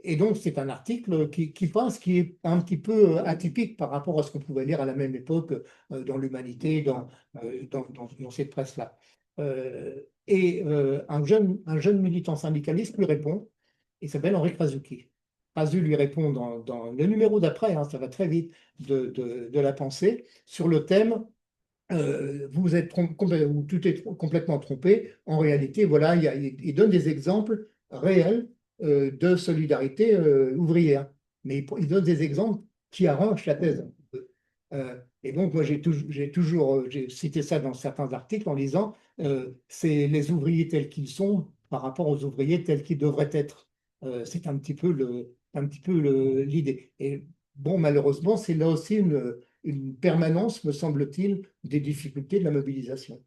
Et donc, c'est un article qui est un petit peu atypique par rapport à ce qu'on pouvait lire à la même époque dans l'Humanité, dans cette presse-là. Un jeune militant syndicaliste lui répond, il s'appelle Henri Krasuki. Krasuki lui répond dans le numéro d'après, hein, ça va très vite, de La Pensée, sur le thème vous êtes ou tout est complètement trompé. En réalité, voilà, il donne des exemples réels de solidarité ouvrière. Mais il donne des exemples qui arrangent la thèse. Et donc, moi, j'ai cité ça dans certains articles en disant c'est les ouvriers tels qu'ils sont par rapport aux ouvriers tels qu'ils devraient être. C'est un petit peu l'idée. Et bon, malheureusement, c'est là aussi une permanence, me semble-t-il, des difficultés de la mobilisation.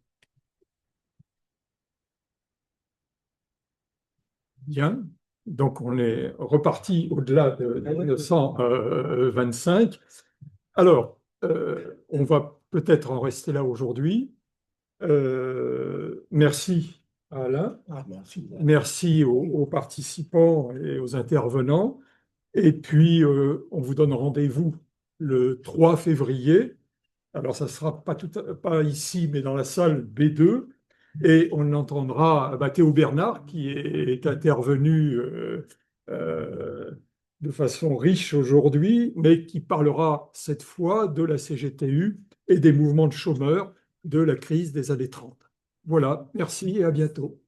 Bien. Donc, on est reparti au-delà de 1925. Alors, on va peut-être en rester là aujourd'hui. Merci à Alain. Merci aux participants et aux intervenants. Et puis, on vous donne rendez-vous le 3 février. Alors, ça ne sera pas ici, mais dans la salle B2. Et on entendra Théo Bernard, qui est intervenu de façon riche aujourd'hui, mais qui parlera cette fois de la CGTU et des mouvements de chômeurs de la crise des années 30. Voilà, merci et à bientôt.